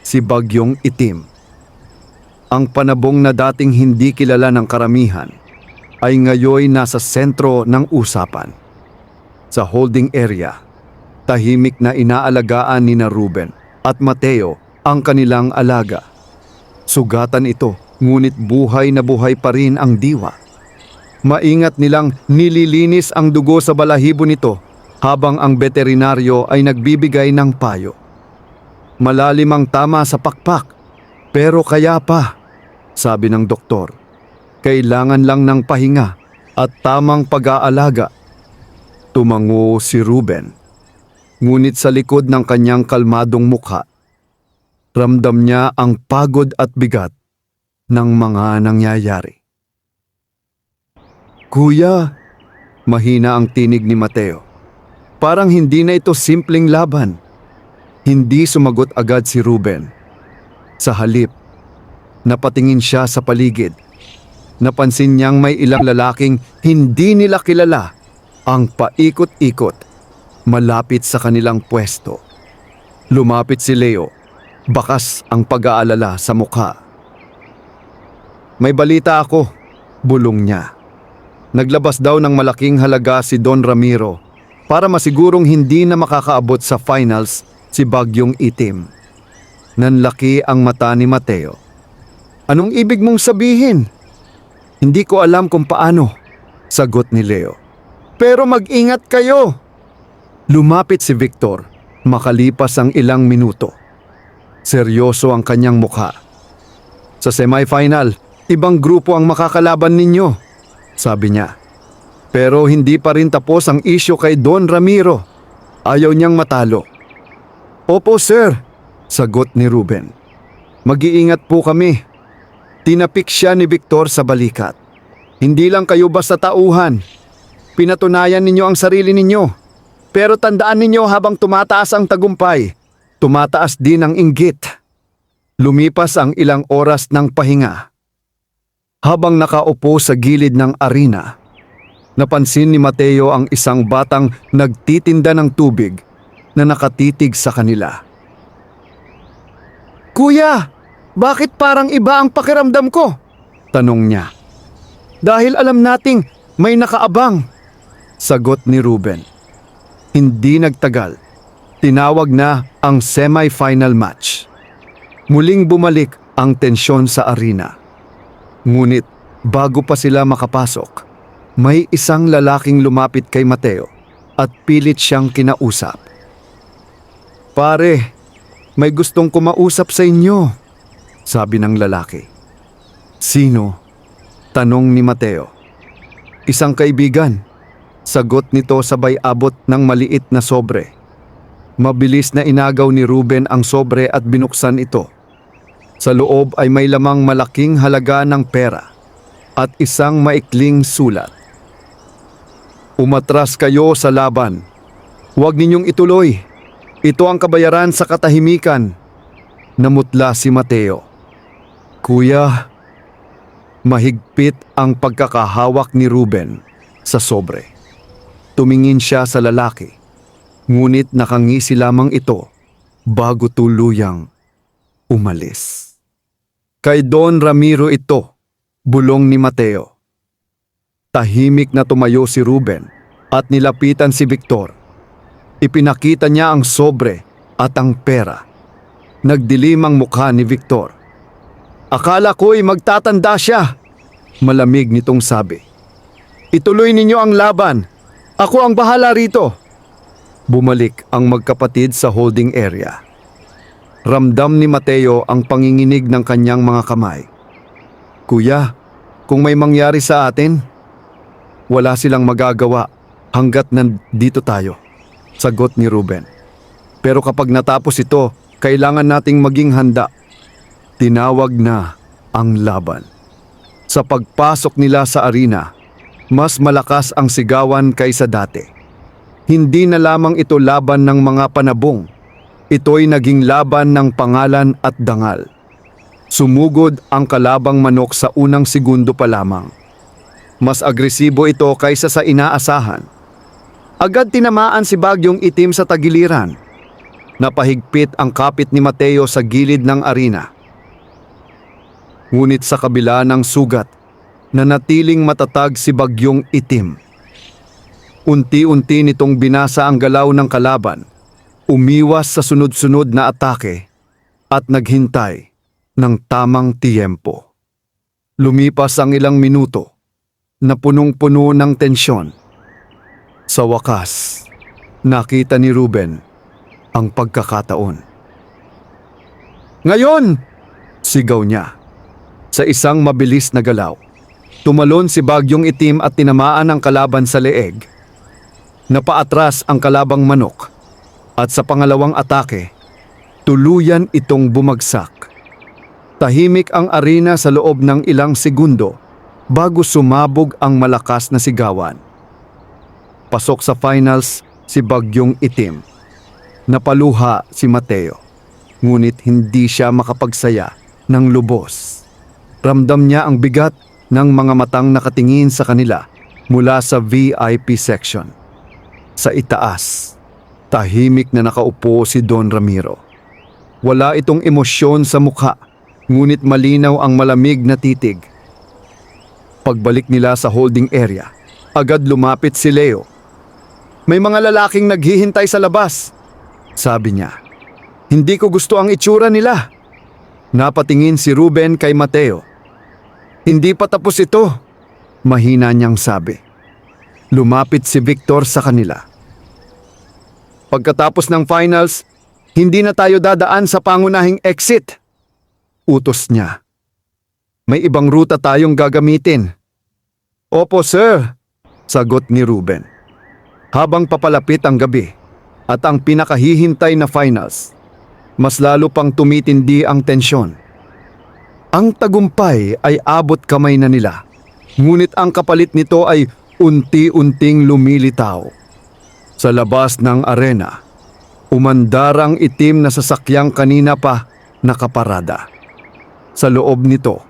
si Bagyong Itim. Ang panabong na dating hindi kilala ng karamihan ay ngayoy nasa sentro ng usapan. Sa holding area, tahimik na inaalagaan ni na Ruben at Mateo ang kanilang alaga. Sugatan ito, ngunit buhay na buhay pa rin ang diwa. Maingat nilang nililinis ang dugo sa balahibo nito habang ang veterinaryo ay nagbibigay ng payo. Malalim ang tama sa pakpak, pero kaya pa, sabi ng doktor. Kailangan lang ng pahinga at tamang pag-aalaga. Tumango si Ruben. Ngunit sa likod ng kanyang kalmadong mukha, ramdam niya ang pagod at bigat ng mga nangyayari. Kuya, mahina ang tinig ni Mateo. Parang hindi na ito simpleng laban. Hindi sumagot agad si Ruben. Sa halip, napatingin siya sa paligid. Napansin niyang may ilang lalaking hindi nila kilala ang paikot-ikot malapit sa kanilang pwesto. Lumapit si Leo, bakas ang pag-aalala sa mukha. May balita ako, bulong niya. Naglabas daw ng malaking halaga si Don Ramiro para masigurong hindi na makakaabot sa finals si Bagyong Itim. Nanlaki ang mata ni Mateo. Anong ibig mong sabihin? Hindi ko alam kung paano, sagot ni Leo. Pero mag-ingat kayo. Lumapit si Victor, makalipas ang ilang minuto. Seryoso ang kanyang mukha. Sa semifinal, ibang grupo ang makakalaban ninyo, sabi niya. Pero hindi pa rin tapos ang isyu kay Don Ramiro. Ayaw niyang matalo. Opo sir, sagot ni Ruben. Mag-iingat po kami. Tinapik siya ni Victor sa balikat. Hindi lang kayo basta tauhan. Pinatunayan ninyo ang sarili ninyo. Pero tandaan ninyo habang tumataas ang tagumpay, tumataas din ang inggit. Lumipas ang ilang oras ng pahinga. Habang nakaupo sa gilid ng arena, napansin ni Mateo ang isang batang nagtitinda ng tubig na nakatitig sa kanila. Kuya, bakit parang iba ang pakiramdam ko? Tanong niya. Dahil alam nating may nakaabang, sagot ni Ruben. Hindi nagtagal. Tinawag na ang semi-final match. Muling bumalik ang tensyon sa arena. Ngunit bago pa sila makapasok, may isang lalaking lumapit kay Mateo at pilit siyang kinausap. "Pare, may gustong kumausap sa inyo," sabi ng lalaki. "Sino?" tanong ni Mateo. "Isang kaibigan," sagot nito sabay abot ng maliit na sobre. Mabilis na inagaw ni Ruben ang sobre at binuksan ito. Sa loob ay may lamang malaking halaga ng pera at isang maikling sulat. "Umatras kayo sa laban. Huwag ninyong ituloy. Ito ang kabayaran sa katahimikan." Namutla si Mateo. "Kuya," mahigpit ang pagkakahawak ni Ruben sa sobre. Tumingin siya sa lalaki, ngunit nakangisi lamang ito bago tuluyang umalis. "Kay Don Ramiro ito," bulong ni Mateo. Tahimik na tumayo si Ruben at nilapitan si Victor. Ipinakita niya ang sobre at ang pera. Nagdilim ang mukha ni Victor. "Akala ko'y magtatanda siya," malamig nitong sabi. "Ituloy ninyo ang laban. Ako ang bahala rito." Bumalik ang magkapatid sa holding area. Ramdam ni Mateo ang panginginig ng kanyang mga kamay. "Kuya, kung may mangyari sa atin, wala silang magagawa hanggat nandito tayo," sagot ni Ruben. "Pero kapag natapos ito, kailangan nating maging handa." Tinawag na ang laban. Sa pagpasok nila sa arena, mas malakas ang sigawan kaysa dati. Hindi na lamang ito laban ng mga panabong. Ito'y naging laban ng pangalan at dangal. Sumugod ang kalabang manok sa unang segundo pa lamang. Mas agresibo ito kaysa sa inaasahan. Agad tinamaan si Bagyong Itim sa tagiliran. Napahigpit ang kapit ni Mateo sa gilid ng arena. Ngunit sa kabila ng sugat, nanatiling matatag si Bagyong Itim. Unti-unti nitong binasa ang galaw ng kalaban, umiwas sa sunod-sunod na atake at naghintay ng tamang tiyempo. Lumipas ang ilang minuto na punong-puno ng tensyon. Sa wakas, nakita ni Ruben ang pagkakataon. "Ngayon!" sigaw niya. Sa isang mabilis na galaw, tumalon si Bagyong Itim at tinamaan ang kalaban sa leeg. Napaatras ang kalabang manok at sa pangalawang atake, tuluyan itong bumagsak. Tahimik ang arena sa loob ng ilang segundo bago sumabog ang malakas na sigawan. Pasok sa finals si Bagyong Itim. Napaluha si Mateo, ngunit hindi siya makapagsaya ng lubos. Ramdam niya ang bigat ng mga matang nakatingin sa kanila mula sa VIP section. Sa itaas, tahimik na nakaupo si Don Ramiro. Wala itong emosyon sa mukha, ngunit malinaw ang malamig na titig. Pagbalik nila sa holding area, agad lumapit si Leo. "May mga lalaking naghihintay sa labas," sabi niya. "Hindi ko gusto ang itsura nila." Napatingin si Ruben kay Mateo. "Hindi pa tapos ito," mahina niyang sabi. Lumapit si Victor sa kanila. "Pagkatapos ng finals, hindi na tayo dadaan sa pangunahing exit," utos niya. "May ibang ruta tayong gagamitin." "Opo, sir," sagot ni Ruben. Habang papalapit ang gabi at ang pinakahihintay na finals, mas lalo pang tumitindi ang tensyon. Ang tagumpay ay abot kamay na nila, ngunit ang kapalit nito ay unti-unting lumilitaw. Sa labas ng arena, umandarang itim na sasakyang kanina pa nakaparada. Sa loob nito,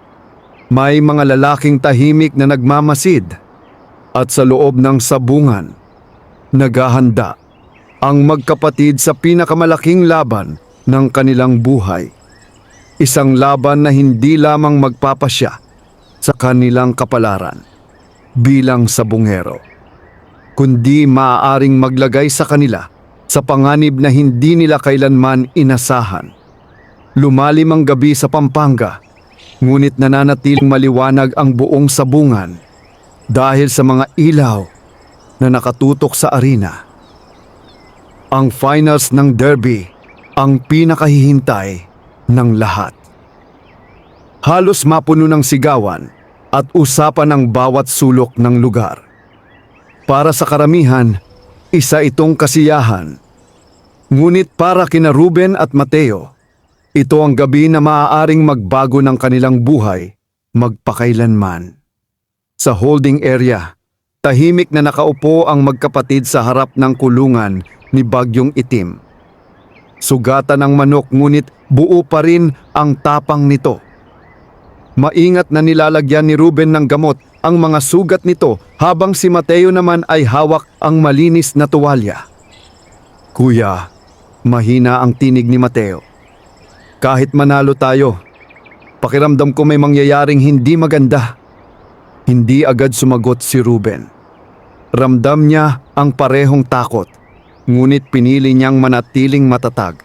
may mga lalaking tahimik na nagmamasid at sa loob ng sabungan, naghahanda ang magkapatid sa pinakamalaking laban ng kanilang buhay. Isang laban na hindi lamang magpapasya sa kanilang kapalaran bilang sabungero, kundi maaaring maglagay sa kanila sa panganib na hindi nila kailanman inasahan. Lumalim ang gabi sa Pampanga, ngunit nananatiling maliwanag ang buong sabungan dahil sa mga ilaw na nakatutok sa arena. Ang finals ng derby ang pinakahihintay ng lahat. Halos mapuno ng sigawan at usapan ang bawat sulok ng lugar. Para sa karamihan, isa itong kasiyahan. Ngunit para kina Ruben at Mateo, ito ang gabi na maaaring magbago ng kanilang buhay magpakailanman. Sa holding area, tahimik na nakaupo ang magkapatid sa harap ng kulungan ni Bagyong Itim. Sugatan ng manok ngunit buo pa rin ang tapang nito. Maingat na nilalagyan ni Ruben ng gamot ang mga sugat nito habang si Mateo naman ay hawak ang malinis na tuwalya. Kuya, mahina ang tinig ni Mateo. Kahit manalo tayo, pakiramdam ko may mangyayaring hindi maganda. Hindi agad sumagot si Ruben. Ramdam niya ang parehong takot, ngunit pinili niyang manatiling matatag.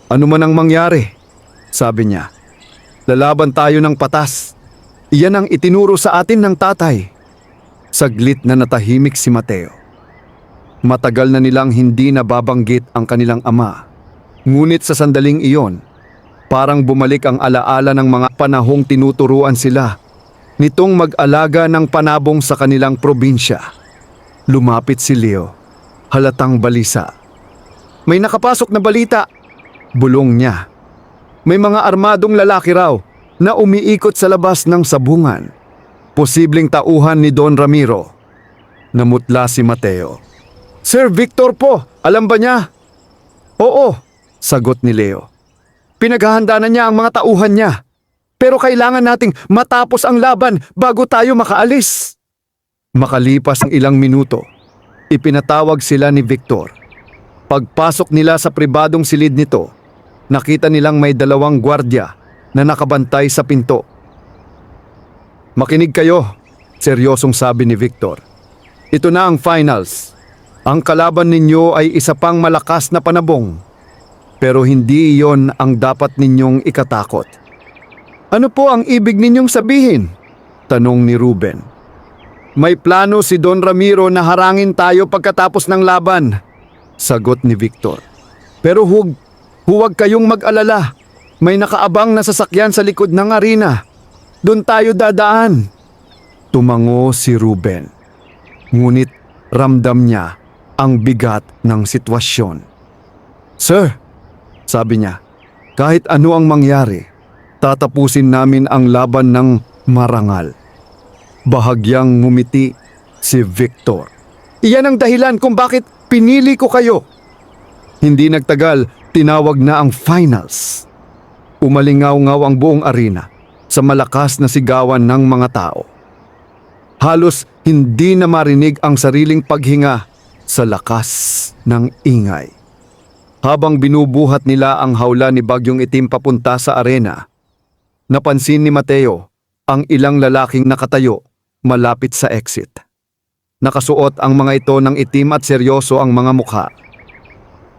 Ano man ang mangyari, sabi niya, lalaban tayo ng patas. Iyan ang itinuro sa atin ng tatay. Saglit na natahimik si Mateo. Matagal na nilang hindi nababanggit ang kanilang ama. Ngunit sa sandaling iyon, parang bumalik ang alaala ng mga panahong tinuturuan sila nitong mag-alaga ng panabong sa kanilang probinsya. Lumapit si Leo, halatang balisa. May nakapasok na balita, bulong niya. May mga armadong lalaki raw na umiikot sa labas ng sabungan. Posibleng tauhan ni Don Ramiro. Namutla si Mateo. Sir Victor po, alam ba niya? Oo, sagot ni Leo. Pinaghahanda na niya ang mga tauhan niya. Pero kailangan nating matapos ang laban bago tayo makaalis. Makalipas ang ilang minuto, ipinatawag sila ni Victor. Pagpasok nila sa pribadong silid nito, nakita nilang may 2 gwardya na nakabantay sa pinto. Makinig kayo, seryosong sabi ni Victor. Ito na ang finals. Ang kalaban ninyo ay isa pang malakas na panabong. Pero hindi iyon ang dapat ninyong ikatakot. Ano po ang ibig ninyong sabihin? Tanong ni Ruben. May plano si Don Ramiro na harangin tayo pagkatapos ng laban, sagot ni Victor. Pero huwag kayong mag-alala. May nakaabang na sasakyan sa likod ng arena. Doon tayo dadaan. Tumango si Ruben. Ngunit ramdam niya ang bigat ng sitwasyon. Sir, sabi niya, kahit ano ang mangyari, tatapusin namin ang laban ng marangal. Bahagyang ngumiti si Victor. Iyan ang dahilan kung bakit pinili ko kayo. Hindi nagtagal, tinawag na ang finals. Umalingaw-ngaw ang buong arena sa malakas na sigawan ng mga tao. Halos hindi na marinig ang sariling paghinga sa lakas ng ingay. Habang binubuhat nila ang hawla ni Bagyong Itim papunta sa arena, napansin ni Mateo ang ilang lalaking nakatayo malapit sa exit. Nakasuot ang mga ito ng itim at seryoso ang mga mukha.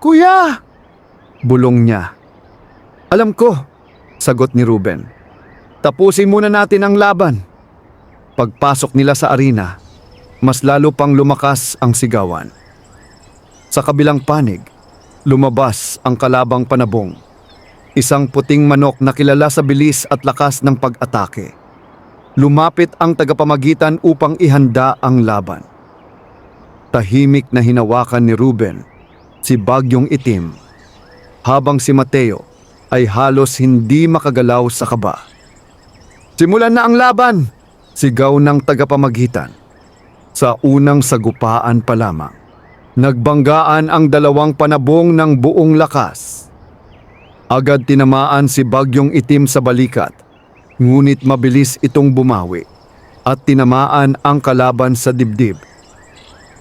Kuya! Bulong niya. Alam ko, sagot ni Ruben. Tapusin muna natin ang laban. Pagpasok nila sa arena, mas lalo pang lumakas ang sigawan. Sa kabilang panig, lumabas ang kalabang panabong. Isang puting manok na kilala sa bilis at lakas ng pag-atake. Lumapit ang tagapamagitan upang ihanda ang laban. Tahimik na hinawakan ni Ruben si Bagyong Itim, habang si Mateo ay halos hindi makagalaw sa kaba. Simulan na ang laban! Sigaw ng tagapamagitan. Sa unang sagupaan pa lamang, nagbanggaan ang 2 panabong ng buong lakas. Agad tinamaan si Bagyong Itim sa balikat, ngunit mabilis itong bumawi at tinamaan ang kalaban sa dibdib.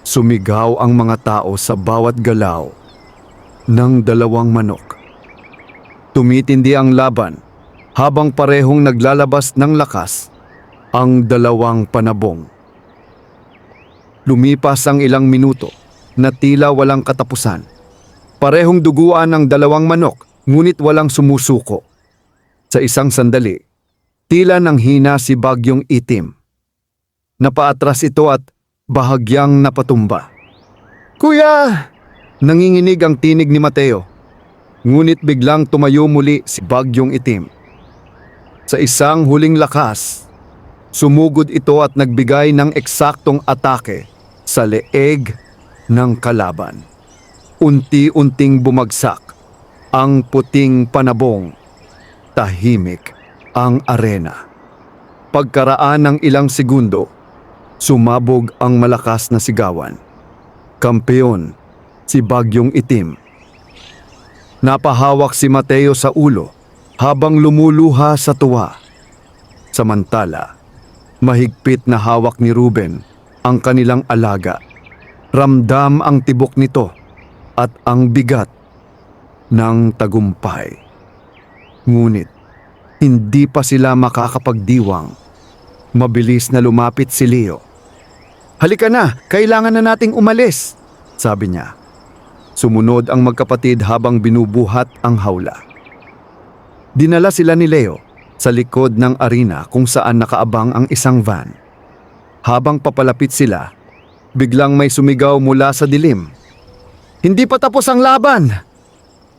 Sumigaw ang mga tao sa bawat galaw ng 2 manok. Tumitindi ang laban habang parehong naglalabas ng lakas ang 2 panabong. Lumipas ang ilang minuto na tila walang katapusan. Parehong duguan ng dalawang manok, ngunit walang sumusuko. Sa isang sandali, tila nang hina si Bagyong Itim. Napaatras ito at bahagyang napatumba. "Kuya!" Nanginginig ang tinig ni Mateo. Ngunit biglang tumayo muli si Bagyong Itim. Sa isang huling lakas, sumugod ito at nagbigay ng eksaktong atake sa leeg ng kalaban. Unti-unting bumagsak ang puting panabong. Tahimik ang arena. Pagkaraan ng ilang segundo, sumabog ang malakas na sigawan. Kampeon si Bagyong Itim. Napahawak si Mateo sa ulo habang lumuluha sa tuwa. Samantala, mahigpit na hawak ni Ruben ang kanilang alaga. Ramdam ang tibok nito at ang bigat ng tagumpay. Ngunit, hindi pa sila makakapagdiwang. Mabilis na lumapit si Leo. "Halika na, kailangan na nating umalis," sabi niya. Sumunod ang magkapatid habang binubuhat ang hawla. Dinala sila ni Leo sa likod ng arena kung saan nakaabang ang isang van. Habang papalapit sila, biglang may sumigaw mula sa dilim. "Hindi pa tapos ang laban!"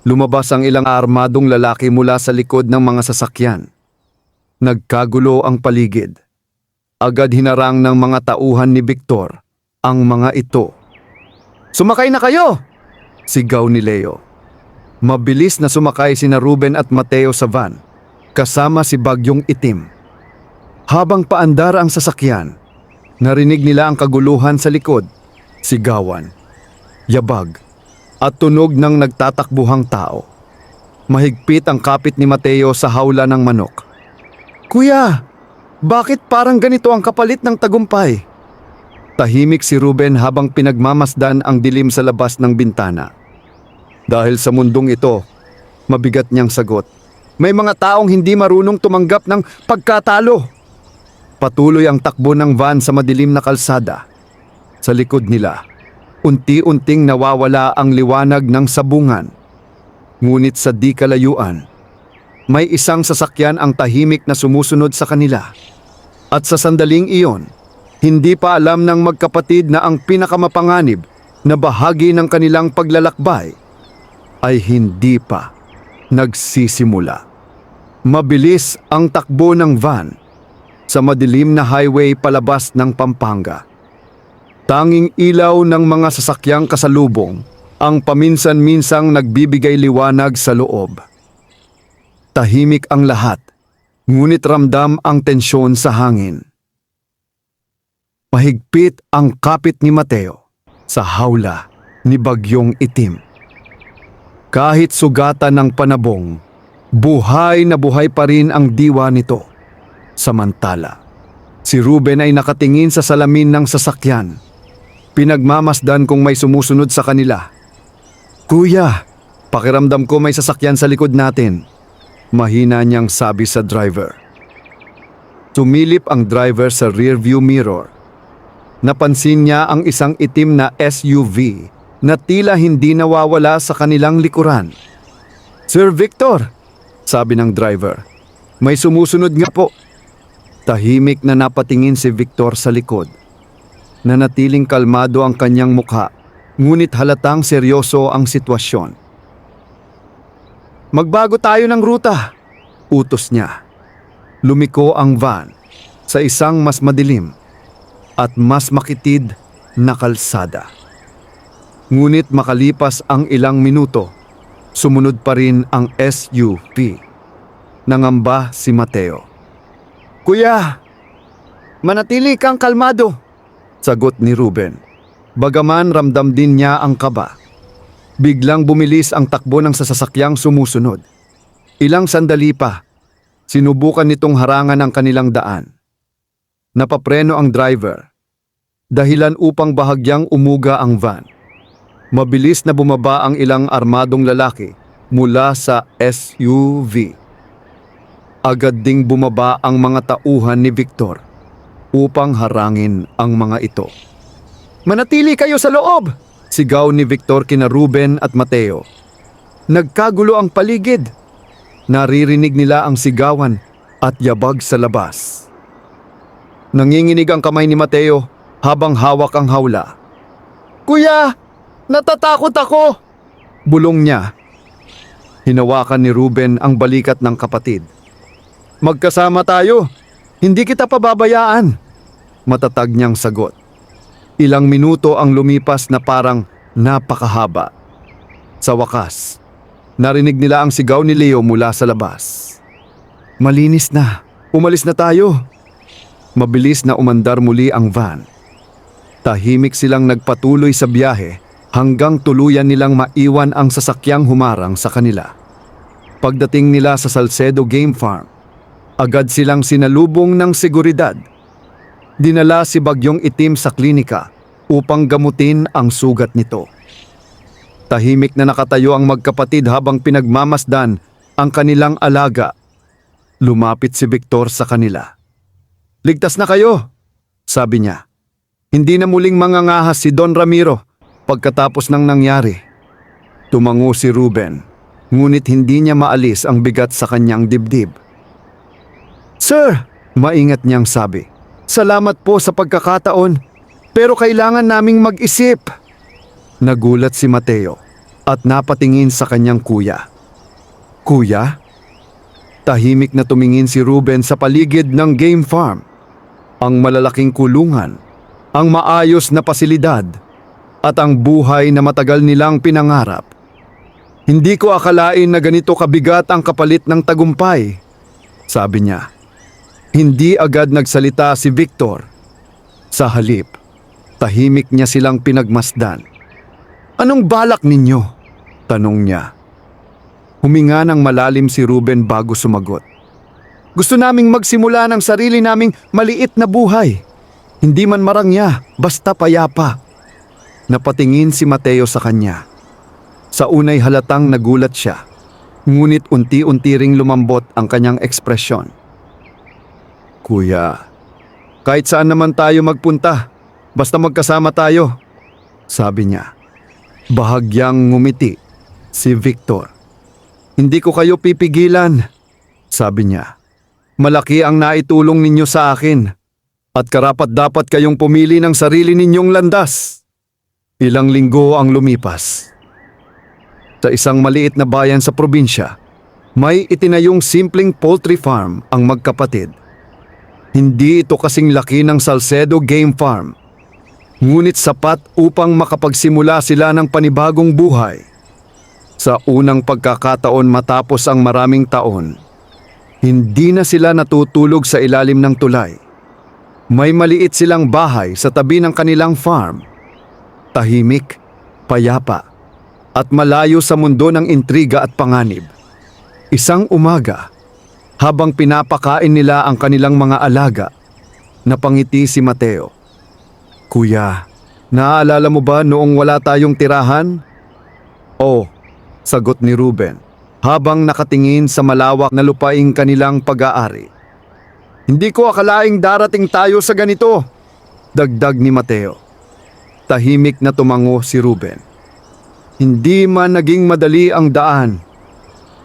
Lumabas ang ilang armadong lalaki mula sa likod ng mga sasakyan. Nagkagulo ang paligid. Agad hinarang ng mga tauhan ni Victor ang mga ito. "Sumakay na kayo!" sigaw ni Leo. Mabilis na sumakay sina Ruben at Mateo sa van, kasama si Bagyong Itim. Habang paandar ang sasakyan, narinig nila ang kaguluhan sa likod, sigawan, yabag, at tunog ng nagtatakbuhang tao. Mahigpit ang kapit ni Mateo sa hawla ng manok. "Kuya, bakit parang ganito ang kapalit ng tagumpay?" Tahimik si Ruben habang pinagmamasdan ang dilim sa labas ng bintana. Dahil sa mundong ito, mabigat niyang sagot. May mga taong hindi marunong tumanggap ng pagkatalo. Patuloy ang takbo ng van sa madilim na kalsada. Sa likod nila, unti-unting nawawala ang liwanag ng sabungan. Ngunit sa di kalayuan, may isang sasakyan ang tahimik na sumusunod sa kanila. At sa sandaling iyon, hindi pa alam ng magkapatid na ang pinakamapanganib na bahagi ng kanilang paglalakbay ay hindi pa nagsisimula. Mabilis ang takbo ng van sa madilim na highway palabas ng Pampanga. Tanging ilaw ng mga sasakyang kasalubong ang paminsan-minsang nagbibigay liwanag sa loob. Tahimik ang lahat, ngunit ramdam ang tensyon sa hangin. Mahigpit ang kapit ni Mateo sa hawla ni Bagyong Itim. Kahit sugatan ng panabong, buhay na buhay pa rin ang diwa nito. Samantala, si Ruben ay nakatingin sa salamin ng sasakyan. Pinagmamasdan kung may sumusunod sa kanila. "Kuya, pakiramdam ko may sasakyan sa likod natin," mahina niyang sabi sa driver. Tumilip ang driver sa rearview mirror. Napansin niya ang isang itim na SUV na tila hindi nawawala sa kanilang likuran. "Sir Victor," sabi ng driver, "may sumusunod nga po." Tahimik na napatingin si Victor sa likod. Nanatiling kalmado ang kanyang mukha, ngunit halatang seryoso ang sitwasyon. "Magbago tayo ng ruta," utos niya. Lumiko ang van sa isang mas madilim at mas makitid na kalsada. Ngunit makalipas ang ilang minuto, sumunod pa rin ang SUV. Nangamba si Mateo. "Kuya, manatili kang kalmado," sagot ni Ruben. Bagaman ramdam din niya ang kaba. Biglang bumilis ang takbo ng sasakyang sumusunod. Ilang sandali pa, sinubukan nitong harangan ang kanilang daan. Napapreno ang driver, dahilan upang bahagyang umuga ang van. Mabilis na bumaba ang ilang armadong lalaki mula sa SUV. Agad ding bumaba ang mga tauhan ni Victor upang harangin ang mga ito. Manatili kayo sa loob! Sigaw ni Victor kina Ruben at Mateo. Nagkagulo ang paligid. Naririnig nila ang sigawan at yabag sa labas. Nanginginig ang kamay ni Mateo habang hawak ang hawla. Kuya! Natatakot ako! Bulong niya. Hinawakan ni Ruben ang balikat ng kapatid. Magkasama tayo. Hindi kita pababayaan. Matatag niyang sagot. Ilang minuto ang lumipas na parang napakahaba. Sa wakas, narinig nila ang sigaw ni Leo mula sa labas. Malinis na. Umalis na tayo. Mabilis na umandar muli ang van. Tahimik silang nagpatuloy sa biyahe hanggang tuluyan nilang maiwan ang sasakyang humarang sa kanila. Pagdating nila sa Salcedo Game Farm, agad silang sinalubong ng seguridad. Dinala si Bagyong Itim sa klinika upang gamutin ang sugat nito. Tahimik na nakatayo ang magkapatid habang pinagmamasdan ang kanilang alaga. Lumapit si Victor sa kanila. Ligtas na kayo, sabi niya. Hindi na muling mangangahas si Don Ramiro pagkatapos ng nangyari. Tumango si Ruben, ngunit hindi niya maalis ang bigat sa kanyang dibdib. Sir, maingat niyang sabi. Salamat po sa pagkakataon, pero kailangan naming mag-isip. Nagulat si Mateo at napatingin sa kanyang kuya. Kuya? Tahimik na tumingin si Ruben sa paligid ng game farm. Ang malalaking kulungan, ang maayos na pasilidad, at ang buhay na matagal nilang pinangarap. Hindi ko akalain na ganito kabigat ang kapalit ng tagumpay, sabi niya. Hindi agad nagsalita si Victor. Sa halip, tahimik niya silang pinagmasdan. Anong balak ninyo? Tanong niya. Huminga ng malalim si Ruben bago sumagot. Gusto naming magsimula ng sarili naming maliit na buhay. Hindi man marangya, basta payapa. Napatingin si Mateo sa kanya. Sa unay halatang nagulat siya, ngunit unti-unti ring lumambot ang kanyang ekspresyon. Kuya, kahit saan naman tayo magpunta, basta magkasama tayo, sabi niya. Bahagyang ngumiti si Victor. Hindi ko kayo pipigilan, sabi niya. Malaki ang naitulong ninyo sa akin at karapat-dapat kayong pumili ng sarili ninyong landas. Ilang linggo ang lumipas. Sa isang maliit na bayan sa probinsya, may itinayong simpleng poultry farm ang magkapatid. Hindi ito kasing laki ng Salcedo Game Farm, ngunit sapat upang makapagsimula sila ng panibagong buhay. Sa unang pagkakataon matapos ang maraming taon, hindi na sila natutulog sa ilalim ng tulay. May maliit silang bahay sa tabi ng kanilang farm. Tahimik, payapa, at malayo sa mundo ng intriga at panganib. Isang umaga, habang pinapakain nila ang kanilang mga alaga, napangiti si Mateo. Kuya, naaalala mo ba noong wala tayong tirahan? Oh, sagot ni Ruben, habang nakatingin sa malawak na lupaing kanilang pag-aari. Hindi ko akalaing darating tayo sa ganito, dagdag ni Mateo. Tahimik na tumango si Ruben. Hindi man naging madali ang daan.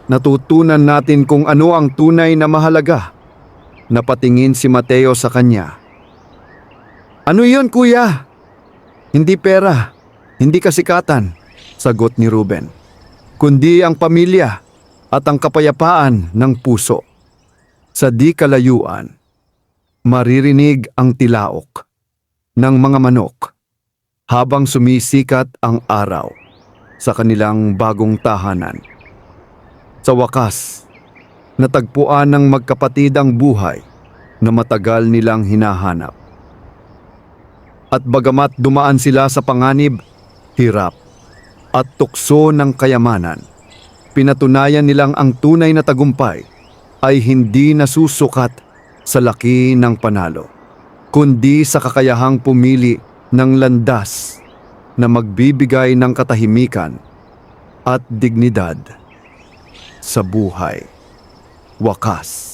Natutunan natin kung ano ang tunay na mahalaga. Napatingin si Mateo sa kanya. Ano yun, kuya? Hindi pera, hindi kasikatan, sagot ni Ruben. Kundi ang pamilya at ang kapayapaan ng puso. Sa di kalayuan, maririnig ang tilaok ng mga manok habang sumisikat ang araw sa kanilang bagong tahanan. Sa wakas, natagpuan ng magkapatid ang buhay na matagal nilang hinahanap. At bagamat dumaan sila sa panganib, hirap, at tukso ng kayamanan, pinatunayan nilang ang tunay na tagumpay ay hindi nasusukat sa laki ng panalo, kundi sa kakayahang pumili ng landas na magbibigay ng katahimikan at dignidad sa buhay. Wakas.